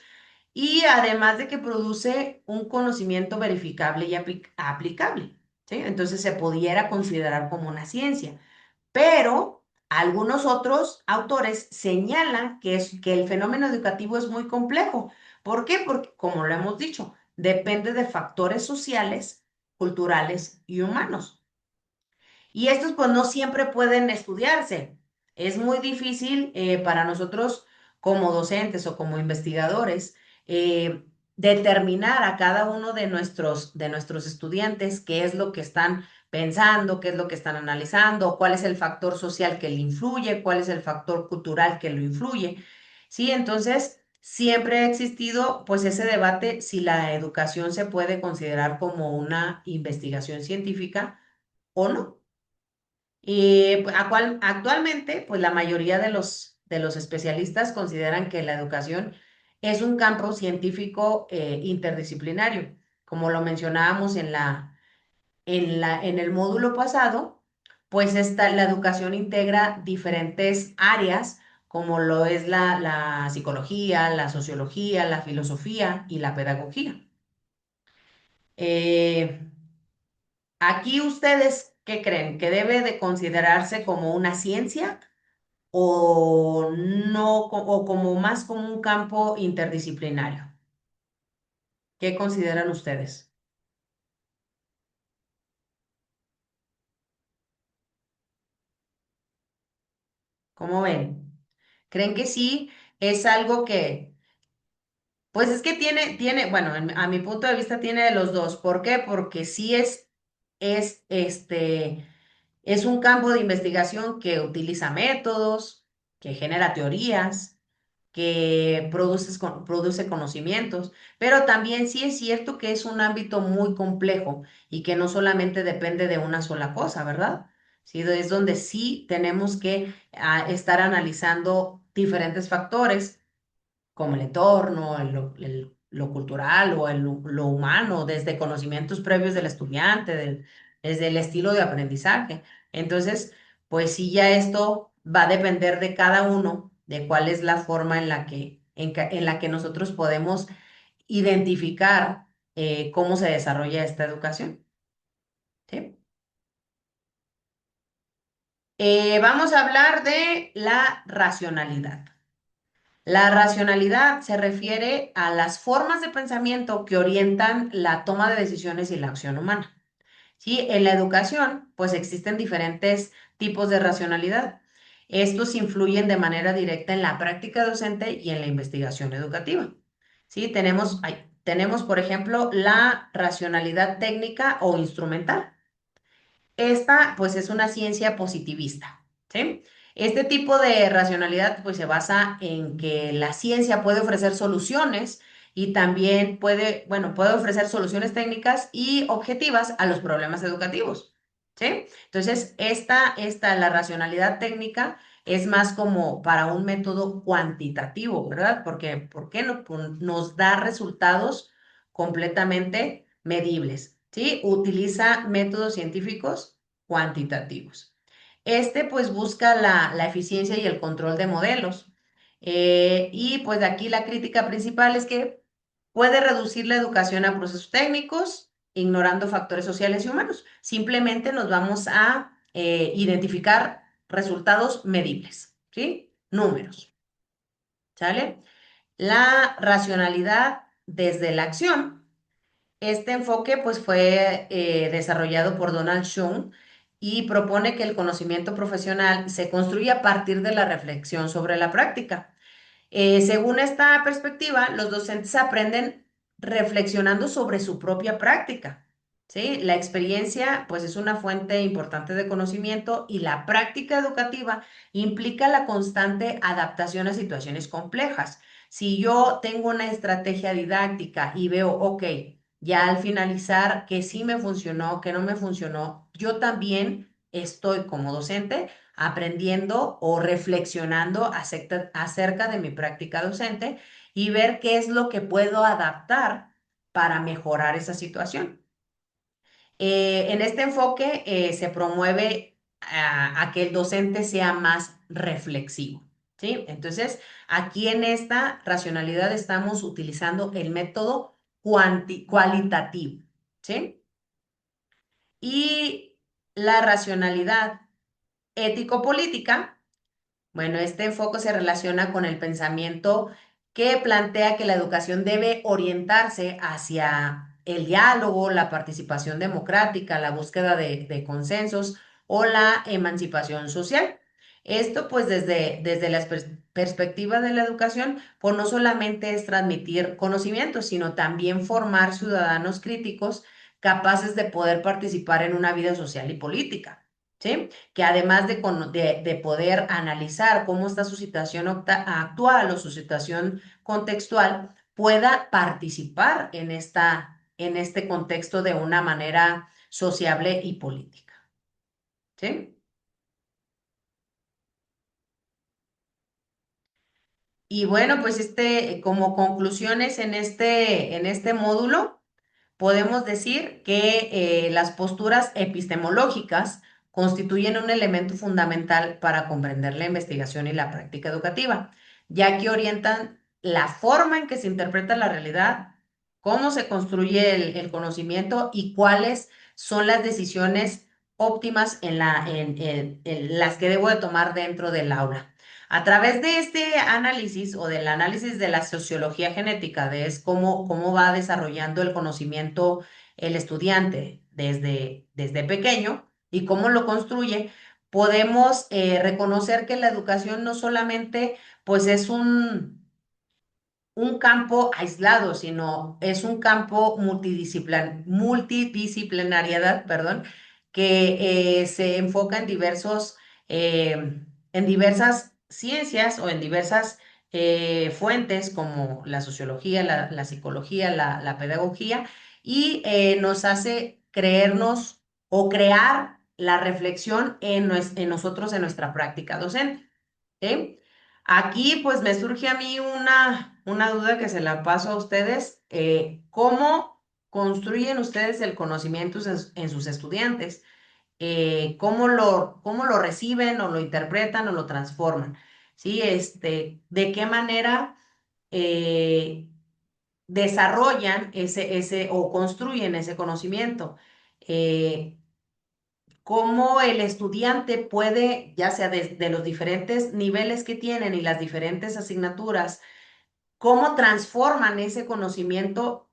y además de que produce un conocimiento verificable y aplicable, ¿sí? Entonces se pudiera considerar como una ciencia. Pero algunos otros autores señalan que el fenómeno educativo es muy complejo. ¿Por qué? Porque, como lo hemos dicho, depende de factores sociales, culturales y humanos. Y estos pues no siempre pueden estudiarse. Es muy difícil para nosotros como docentes o como investigadores determinar a cada uno de nuestros estudiantes qué es lo que están pensando, qué es lo que están analizando, cuál es el factor social que le influye, cuál es el factor cultural que lo influye. Sí, entonces siempre ha existido pues ese debate si la educación se puede considerar como una investigación científica o no. Y pues, actualmente, pues la mayoría de los especialistas consideran que la educación es un campo científico interdisciplinario. Como lo mencionábamos en el módulo pasado, pues la educación integra diferentes áreas, como lo es la psicología, la sociología, la filosofía y la pedagogía. Eh, Aquí ustedes, ¿qué creen? ¿Que debe de considerarse como una ciencia o no, o como más como un campo interdisciplinario? ¿Qué consideran ustedes? ¿Cómo ven? ¿Creen que sí es algo que, pues es que bueno, a mi punto de vista tiene de los dos? ¿Por qué? Porque sí es, es un campo de investigación que utiliza métodos, que genera teorías, que produce conocimientos, pero también sí es cierto que es un ámbito muy complejo y que no solamente depende de una sola cosa, ¿verdad? Sí, es donde sí tenemos que estar analizando diferentes factores como el entorno, lo cultural o lo humano, desde conocimientos previos del estudiante, desde el estilo de aprendizaje. Entonces, pues sí, ya esto va a depender de cada uno, de cuál es la forma en la que nosotros podemos identificar cómo se desarrolla esta educación. ¿Sí? Vamos a hablar de la racionalidad. La racionalidad se refiere a las formas de pensamiento que orientan la toma de decisiones y la acción humana. ¿Sí? En la educación, pues existen diferentes tipos de racionalidad. Estos influyen de manera directa en la práctica docente y en la investigación educativa. ¿Sí? Tenemos, por ejemplo, la racionalidad técnica o instrumental. Esta, pues, es una ciencia positivista, ¿sí? Este tipo de racionalidad, pues, se basa en que la ciencia puede ofrecer soluciones y también puede ofrecer soluciones técnicas y objetivas a los problemas educativos, ¿sí? Entonces, la racionalidad técnica es más como para un método cuantitativo, ¿verdad? ¿Por qué no? Nos da resultados completamente medibles, ¿sí? Utiliza métodos científicos cuantitativos. Este pues busca la eficiencia y el control de modelos. Y pues de aquí la crítica principal es que puede reducir la educación a procesos técnicos, ignorando factores sociales y humanos. Simplemente nos vamos a identificar resultados medibles, ¿sí? Números, ¿sale? La racionalidad desde la acción. Este enfoque pues fue desarrollado por Donald Schoen y propone que el conocimiento profesional se construye a partir de la reflexión sobre la práctica. Según esta perspectiva, los docentes aprenden reflexionando sobre su propia práctica. ¿Sí? La experiencia, pues, es una fuente importante de conocimiento y la práctica educativa implica la constante adaptación a situaciones complejas. Si yo tengo una estrategia didáctica y veo, ok, ya al finalizar que sí me funcionó, que no me funcionó, yo también estoy como docente aprendiendo o reflexionando acerca de mi práctica docente y ver qué es lo que puedo adaptar para mejorar esa situación. En este enfoque se promueve a que el docente sea más reflexivo, ¿sí? Entonces, aquí en esta racionalidad estamos utilizando el método cualitativo, ¿sí? Y la racionalidad ético-política. Bueno, este enfoque se relaciona con el pensamiento que plantea que la educación debe orientarse hacia el diálogo, la participación democrática, la búsqueda de consensos o la emancipación social. Esto, pues, desde la perspectiva de la educación, pues no solamente es transmitir conocimientos, sino también formar ciudadanos críticos capaces de poder participar en una vida social y política. ¿Sí? Que además de poder analizar cómo está su situación actual o su situación contextual, pueda participar en este contexto de una manera sociable y política. ¿Sí? Y bueno, pues como conclusiones en este módulo, podemos decir que las posturas epistemológicas constituyen un elemento fundamental para comprender la investigación y la práctica educativa, ya que orientan la forma en que se interpreta la realidad, cómo se construye el conocimiento y cuáles son las decisiones óptimas en las que debo de tomar dentro del aula. A través de este análisis o del análisis de la sociología genética, cómo va desarrollando el conocimiento el estudiante desde pequeño y cómo lo construye, podemos reconocer que la educación no solamente pues es un campo aislado, sino es un campo multidisciplinariedad, perdón, que se enfoca en diversas ciencias o en diversas fuentes como la sociología, la psicología, la pedagogía, y nos hace creernos o crear la reflexión en nosotros, en nuestra práctica docente. ¿Sí? Aquí pues me surge a mí una duda que se la paso a ustedes. ¿Cómo construyen ustedes el conocimiento en sus estudiantes? Cómo lo reciben o lo interpretan o lo transforman? ¿Sí? ¿De qué manera eh, desarrollan ese o construyen ese conocimiento? Eh, ¿Cómo el estudiante puede, ya sea de los diferentes niveles que tienen y las diferentes asignaturas, cómo transforman ese conocimiento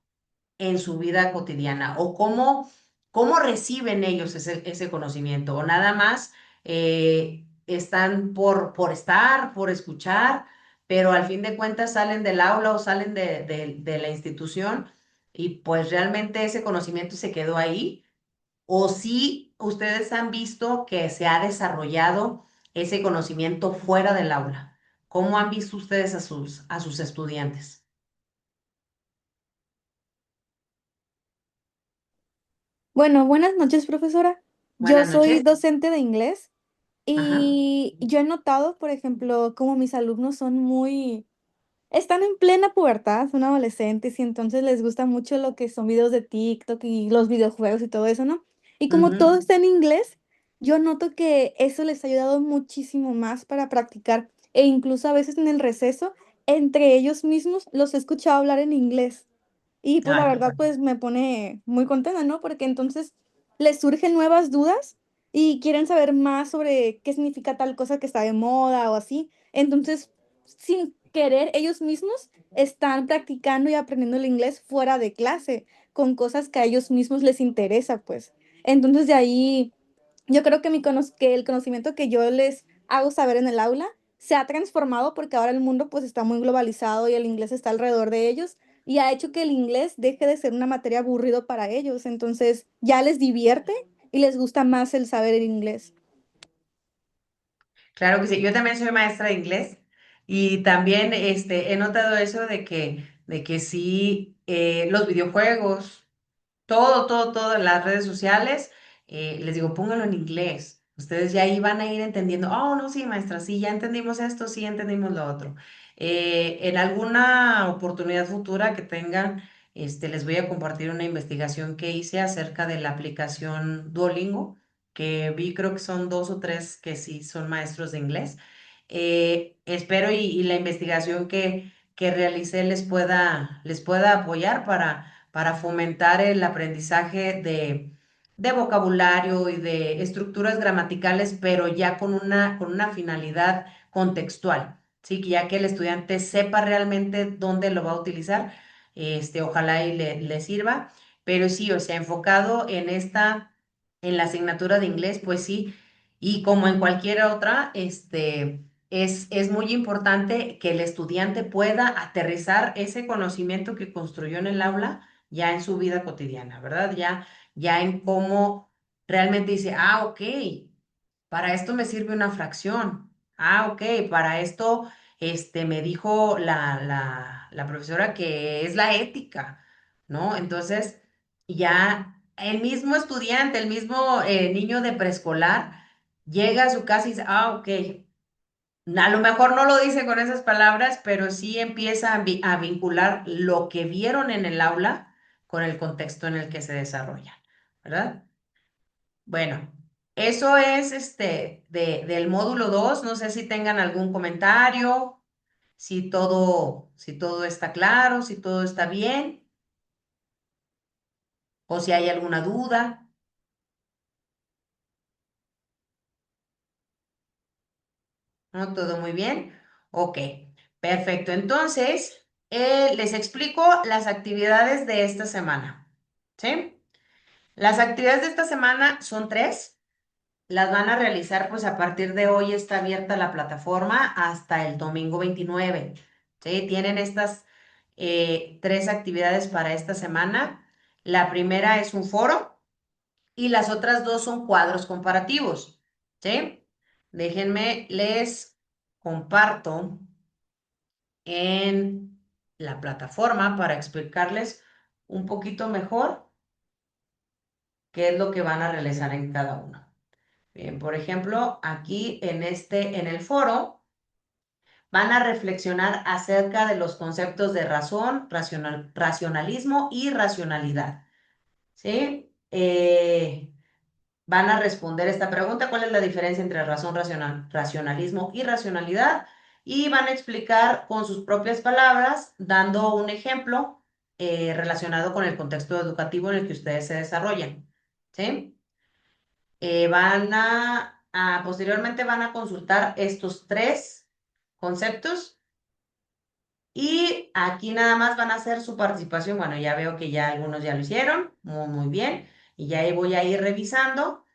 en su vida cotidiana o cómo reciben ellos ese conocimiento o nada más están por estar, por escuchar, pero al fin de cuentas salen del aula o salen de la institución y pues realmente ese conocimiento se quedó ahí o si ustedes han visto que se ha desarrollado ese conocimiento fuera del aula. ¿Cómo han visto ustedes a sus estudiantes? Bueno, buenas noches, profesora. Yo Buenas soy noches. docente de inglés Ajá. y yo he notado, por ejemplo, como mis alumnos son están en plena pubertad, son adolescentes y entonces les gusta mucho lo que son videos de TikTok y los videojuegos y todo eso, ¿no? Y como todo Ujú. está en inglés, yo noto que eso les ha ayudado muchísimo más para practicar e incluso a veces en el receso, entre ellos mismos los he escuchado hablar en inglés. Y pues la Ay, qué verdad, padre. pues me pone muy contenta, ¿no? Porque entonces les surgen nuevas dudas y quieren saber más sobre qué significa tal cosa que está de moda o así. Entonces, sin querer, ellos mismos están practicando y aprendiendo el inglés fuera de clase, con cosas que a ellos mismos les interesa, pues. Entonces, de ahí yo creo que, que el conocimiento que yo les hago saber en el aula se ha transformado porque ahora el mundo pues está muy globalizado y el inglés está alrededor de ellos y ha hecho que el inglés deje de ser una materia aburrido para ellos. Entonces ya les divierte y les gusta más el saber el inglés. Claro que sí. Yo también soy maestra de inglés y también he notado eso de que sí, los videojuegos. Todas las redes sociales, les digo, póngalo en inglés. Ustedes ya ahí van a ir entendiendo, oh, no, sí, maestra, sí, ya entendimos esto, sí, ya entendimos lo otro. En alguna oportunidad futura que tengan, les voy a compartir una investigación que hice acerca de la aplicación Duolingo, que vi, creo que son dos o tres que sí son maestros de inglés. Espero y la investigación que realicé les pueda apoyar para fomentar el aprendizaje de vocabulario y de estructuras gramaticales, pero ya con una finalidad contextual, ¿sí? Que ya que el estudiante sepa realmente dónde lo va a utilizar, ojalá y le sirva, pero sí, o sea, enfocado en en la asignatura de inglés, pues sí, y como en cualquier otra, es muy importante que el estudiante pueda aterrizar ese conocimiento que construyó en el aula ya en su vida cotidiana, ¿verdad? Ya en cómo realmente dice, ah, ok, para esto me sirve una fracción. Ah, ok, para esto, me dijo la profesora que es la ética, ¿no? Entonces, ya el mismo estudiante, el mismo niño de preescolar, llega a su casa y dice, ah, ok. A lo mejor no lo dice con esas palabras, pero sí empieza a vincular lo que vieron en el aula con el contexto en el que se desarrolla, ¿verdad? Bueno, eso es del módulo 2. No sé si tengan algún comentario, si todo está claro, si todo está bien, o si hay alguna duda. ¿No? ¿Todo muy bien? Ok, perfecto. Entonces, les explico las actividades de esta semana. ¿Sí? Las actividades de esta semana son tres. Las van a realizar, pues a partir de hoy está abierta la plataforma hasta el domingo 29. ¿Sí? Tienen estas tres actividades para esta semana. La primera es un foro y las otras dos son cuadros comparativos. ¿Sí? Déjenme, les comparto en la plataforma para explicarles un poquito mejor qué es lo que van a realizar en cada uno. Bien, por ejemplo, aquí en en el foro, van a reflexionar acerca de los conceptos de razón, racionalismo y racionalidad. ¿Sí? Van a responder esta pregunta, ¿cuál es la diferencia entre razón, racionalismo y racionalidad? Y van a explicar con sus propias palabras, dando un ejemplo relacionado con el contexto educativo en el que ustedes se desarrollan. ¿Sí? Posteriormente van a consultar estos 3 conceptos y aquí nada más van a hacer su participación. Bueno, ya veo que ya algunos ya lo hicieron, muy, muy bien. Y ya ahí voy a ir revisando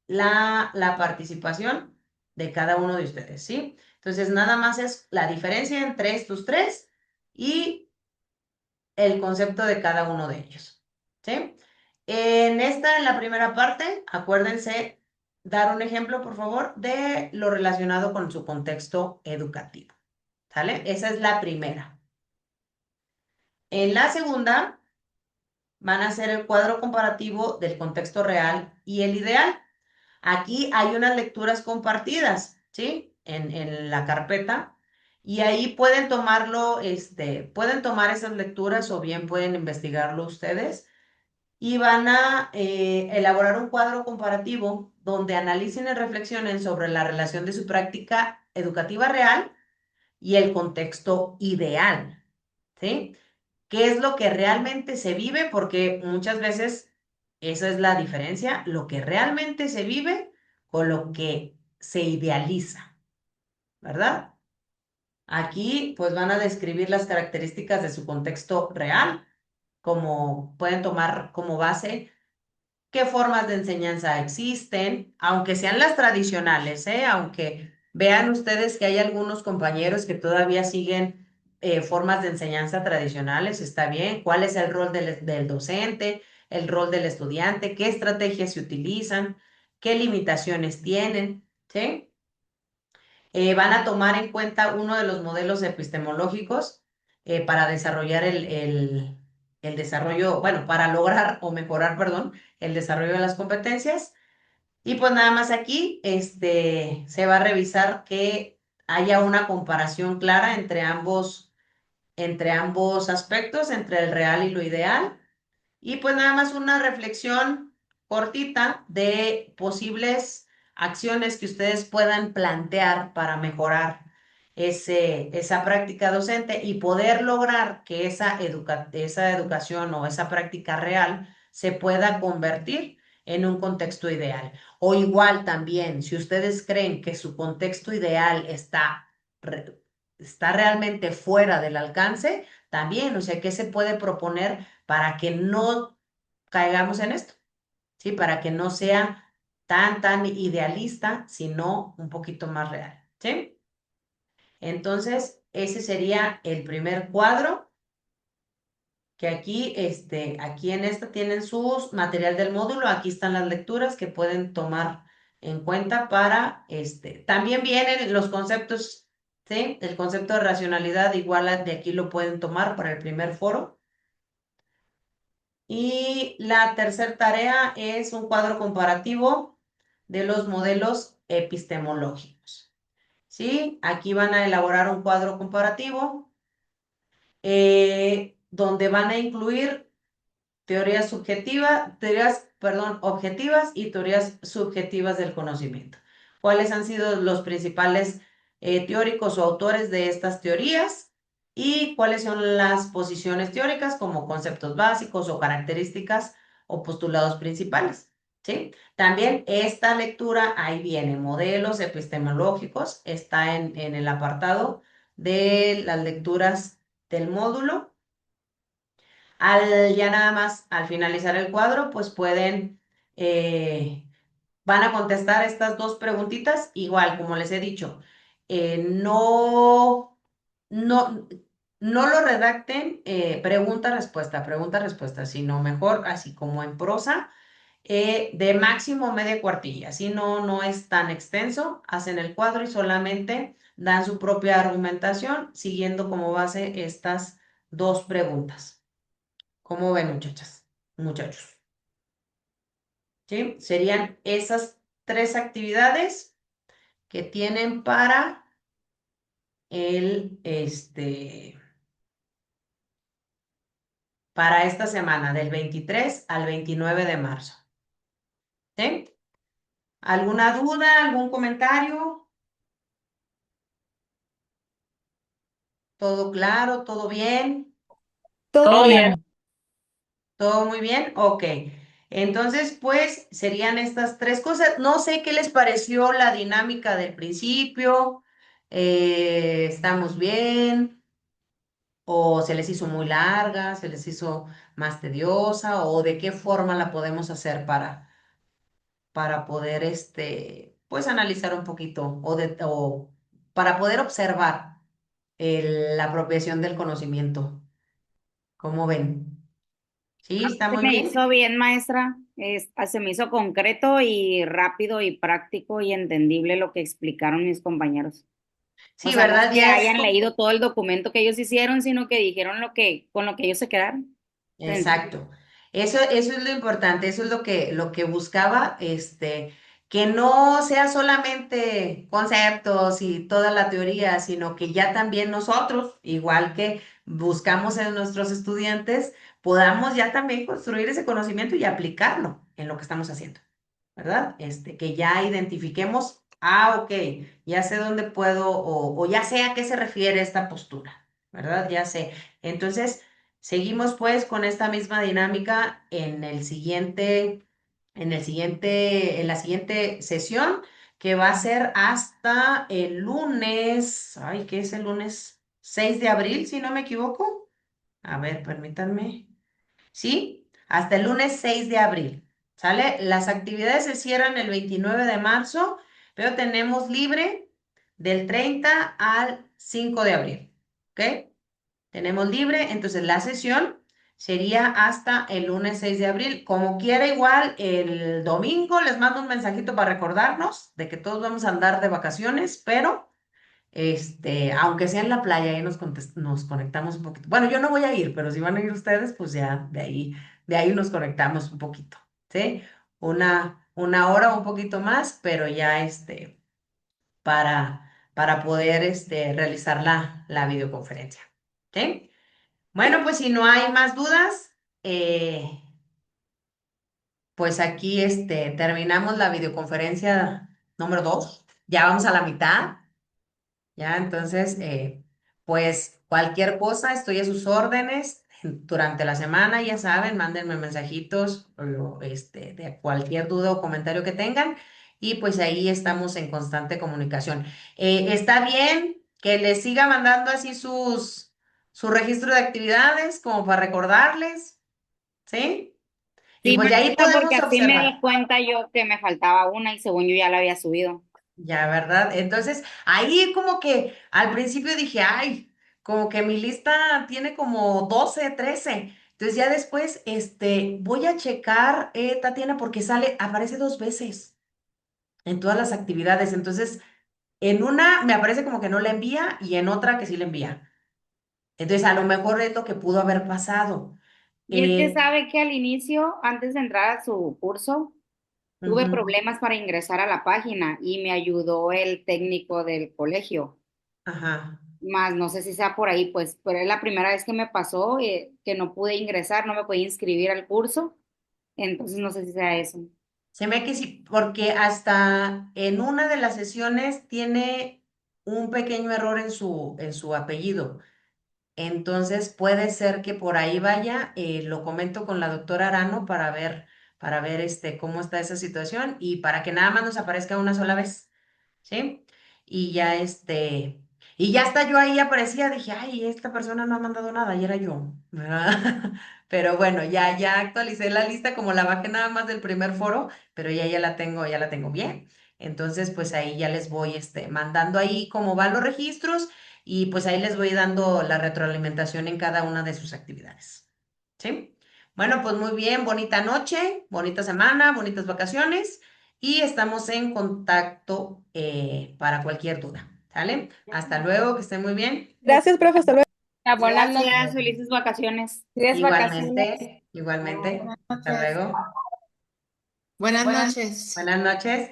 la participación de cada uno de ustedes, ¿sí? Entonces, nada más es la diferencia entre estos 3 y el concepto de cada uno de ellos, ¿sí? En la primera parte, acuérdense dar un ejemplo, por favor, de lo relacionado con su contexto educativo, ¿sale? Esa es la primera. En la segunda, van a hacer el cuadro comparativo del contexto real y el ideal. Aquí hay unas lecturas compartidas, ¿sí? En la carpeta. Y ahí pueden tomarlo, pueden tomar esas lecturas o bien pueden investigarlo ustedes y van a elaborar un cuadro comparativo donde analicen y reflexionen sobre la relación de su práctica educativa real y el contexto ideal, ¿sí? ¿Qué es lo que realmente se vive? Porque muchas veces esa es la diferencia, lo que realmente se vive con lo que se idealiza, ¿verdad? Aquí pues van a describir las características de su contexto real, como pueden tomar como base qué formas de enseñanza existen, aunque sean las tradicionales, ¿eh? Aunque vean ustedes que hay algunos compañeros que todavía siguen formas de enseñanza tradicionales, está bien. ¿Cuál es el rol del docente, el rol del estudiante? ¿Qué estrategias se utilizan? ¿Qué limitaciones tienen? ¿Sí? Van a tomar en cuenta uno de los modelos epistemológicos para desarrollar el desarrollo, bueno, para lograr o mejorar, perdón, el desarrollo de las competencias. Y pues nada más aquí, se va a revisar que haya una comparación clara entre ambos aspectos, entre el real y lo ideal. Y pues nada más una reflexión cortita de posibles acciones que ustedes puedan plantear para mejorar esa práctica docente y poder lograr que esa educación o esa práctica real se pueda convertir en un contexto ideal. O igual también, si ustedes creen que su contexto ideal está realmente fuera del alcance, también, o sea, ¿qué se puede proponer para que no caigamos en esto? ¿Sí? Para que no sea tan idealista, sino un poquito más real, ¿sí? Entonces, ese sería el primer cuadro, que aquí en esta tienen su material del módulo, aquí están las lecturas que pueden tomar en cuenta para, también vienen los conceptos, ¿sí? El concepto de racionalidad igual de aquí lo pueden tomar para el primer foro. Y la tercera tarea es un cuadro comparativo de los modelos epistemológicos. ¿Sí? Aquí van a elaborar un cuadro comparativo donde van a incluir perdón, objetivas y teorías subjetivas del conocimiento. ¿Cuáles han sido los principales teóricos o autores de estas teorías? Y cuáles son las posiciones teóricas como conceptos básicos o características o postulados principales. ¿Sí? También esta lectura, ahí viene, modelos epistemológicos, está en el apartado de las lecturas del módulo. Ya nada más, al finalizar el cuadro, pues van a contestar estas 2 preguntitas, igual, como les he dicho, no, no lo redacten pregunta-respuesta, sino mejor así como en prosa, de máximo media cuartilla, así no es tan extenso, hacen el cuadro y solamente dan su propia argumentación siguiendo como base estas 2 preguntas. ¿Cómo ven, muchachas? Muchachos. ¿Sí? Serían esas 3 actividades que tienen para para esta semana, del 23 al 29 de marzo. ¿Sí? ¿Alguna duda, algún comentario? ¿Todo claro? ¿Todo bien? Todo bien. ¿Todo muy bien? Ok. Entonces, pues serían estas tres cosas. No sé qué les pareció la dinámica del principio. ¿Estamos bien? ¿O se les hizo muy larga? ¿Se les hizo más tediosa? ¿O de qué forma la podemos hacer para poder, pues analizar un poquito o para poder observar la apropiación del conocimiento? ¿Cómo ven? ¿Sí? ¿Está Se muy me bien? hizo bien, maestra. Se me hizo concreto y rápido y práctico y entendible lo que explicaron mis compañeros. O Sí, sea, no es ¿verdad? que Ya es hayan leído todo el documento que ellos hicieron, sino que dijeron con lo que ellos se quedaron. Sencillo. exacto. Eso es lo importante, eso es lo que buscaba, que no sea solamente conceptos y toda la teoría, sino que ya también nosotros, igual que buscamos en nuestros estudiantes, podamos ya también construir ese conocimiento y aplicarlo en lo que estamos haciendo, ¿verdad? Que ya identifiquemos, ok, ya sé dónde puedo o ya sé a qué se refiere esta postura, ¿verdad? Ya sé. Entonces, seguimos pues con esta misma dinámica en la siguiente sesión, que va a ser hasta el lunes, ay, ¿qué es el lunes? 6 de abril, si no me equivoco. A ver, permítanme. ¿Sí? Hasta el lunes 6 de abril. ¿Sale? Las actividades se cierran el 29 de marzo, pero tenemos libre del 30 al 5 de abril. ¿Ok? Tenemos libre, entonces la sesión sería hasta el lunes 6 de abril. Como quiera, igual el domingo les mando un mensajito para recordarnos de que todos vamos a andar de vacaciones, pero aunque sea en la playa, ahí nos conectamos un poquito. Bueno, yo no voy a ir, pero si van a ir ustedes, pues ya de ahí nos conectamos un poquito, ¿sí? Una hora o un poquito más, pero ya para poder realizar la videoconferencia, ¿sí? Bueno, pues si no hay más dudas, pues aquí terminamos la videoconferencia número 2. Ya vamos a la mitad. Ya, entonces, pues cualquier cosa, estoy a sus órdenes durante la semana, ya saben, mándenme mensajitos de cualquier duda o comentario que tengan y pues ahí estamos en constante comunicación. ¿Está bien que les siga mandando así su registro de actividades como para recordarles? ¿Sí? Y Sí, pues de ahí maestra, porque podemos así me di observar. cuenta yo que me faltaba una y según yo ya la había subido. Ya, ¿verdad? Entonces, ahí como que al principio dije, ay, como que mi lista tiene como 12 13. Entonces ya después, voy a checar, Tatiana, porque aparece 2 veces en todas las actividades. Entonces, en una me aparece como que no la envía y en otra que sí la envía. Entonces, a lo mejor es lo que pudo haber pasado. Y es que Eh, sabe que al inicio, antes de entrar a su curso, tuve ujú, problemas para ingresar a la página y me ayudó el técnico del colegio. ajá. Más no sé si sea por ahí, pues, pero es la primera vez que me pasó que no pude ingresar, no me podía inscribir al curso, entonces no sé si sea eso. Se me que sí, porque hasta en una de las sesiones tiene un pequeño error en su apellido. Entonces puede ser que por ahí vaya. Lo comento con la doctora Arano para ver cómo está esa situación y para que nada más nos aparezca una sola vez. ¿Sí? Y ya y ya hasta yo ahí aparecía, dije, ay, esta persona no ha mandado nada, y era yo, ¿verdad? Pero bueno, ya actualicé la lista, como la bajé nada más del primer foro, pero ya la tengo bien. Entonces, pues ahí ya les voy mandando ahí cómo van los registros y pues ahí les voy dando la retroalimentación en cada una de sus actividades. ¿Sí? Bueno, pues muy bien, bonita noche, bonita semana, bonitas vacaciones y estamos en contacto para cualquier duda. ¿Sale? Hasta luego, que estén muy bien. Gracias, profe. Hasta luego. Buenas noches. Gracias, felices vacaciones. Felices vacaciones. Igualmente, igualmente. Hasta luego. Buenas Buenas noches. Buenas noches.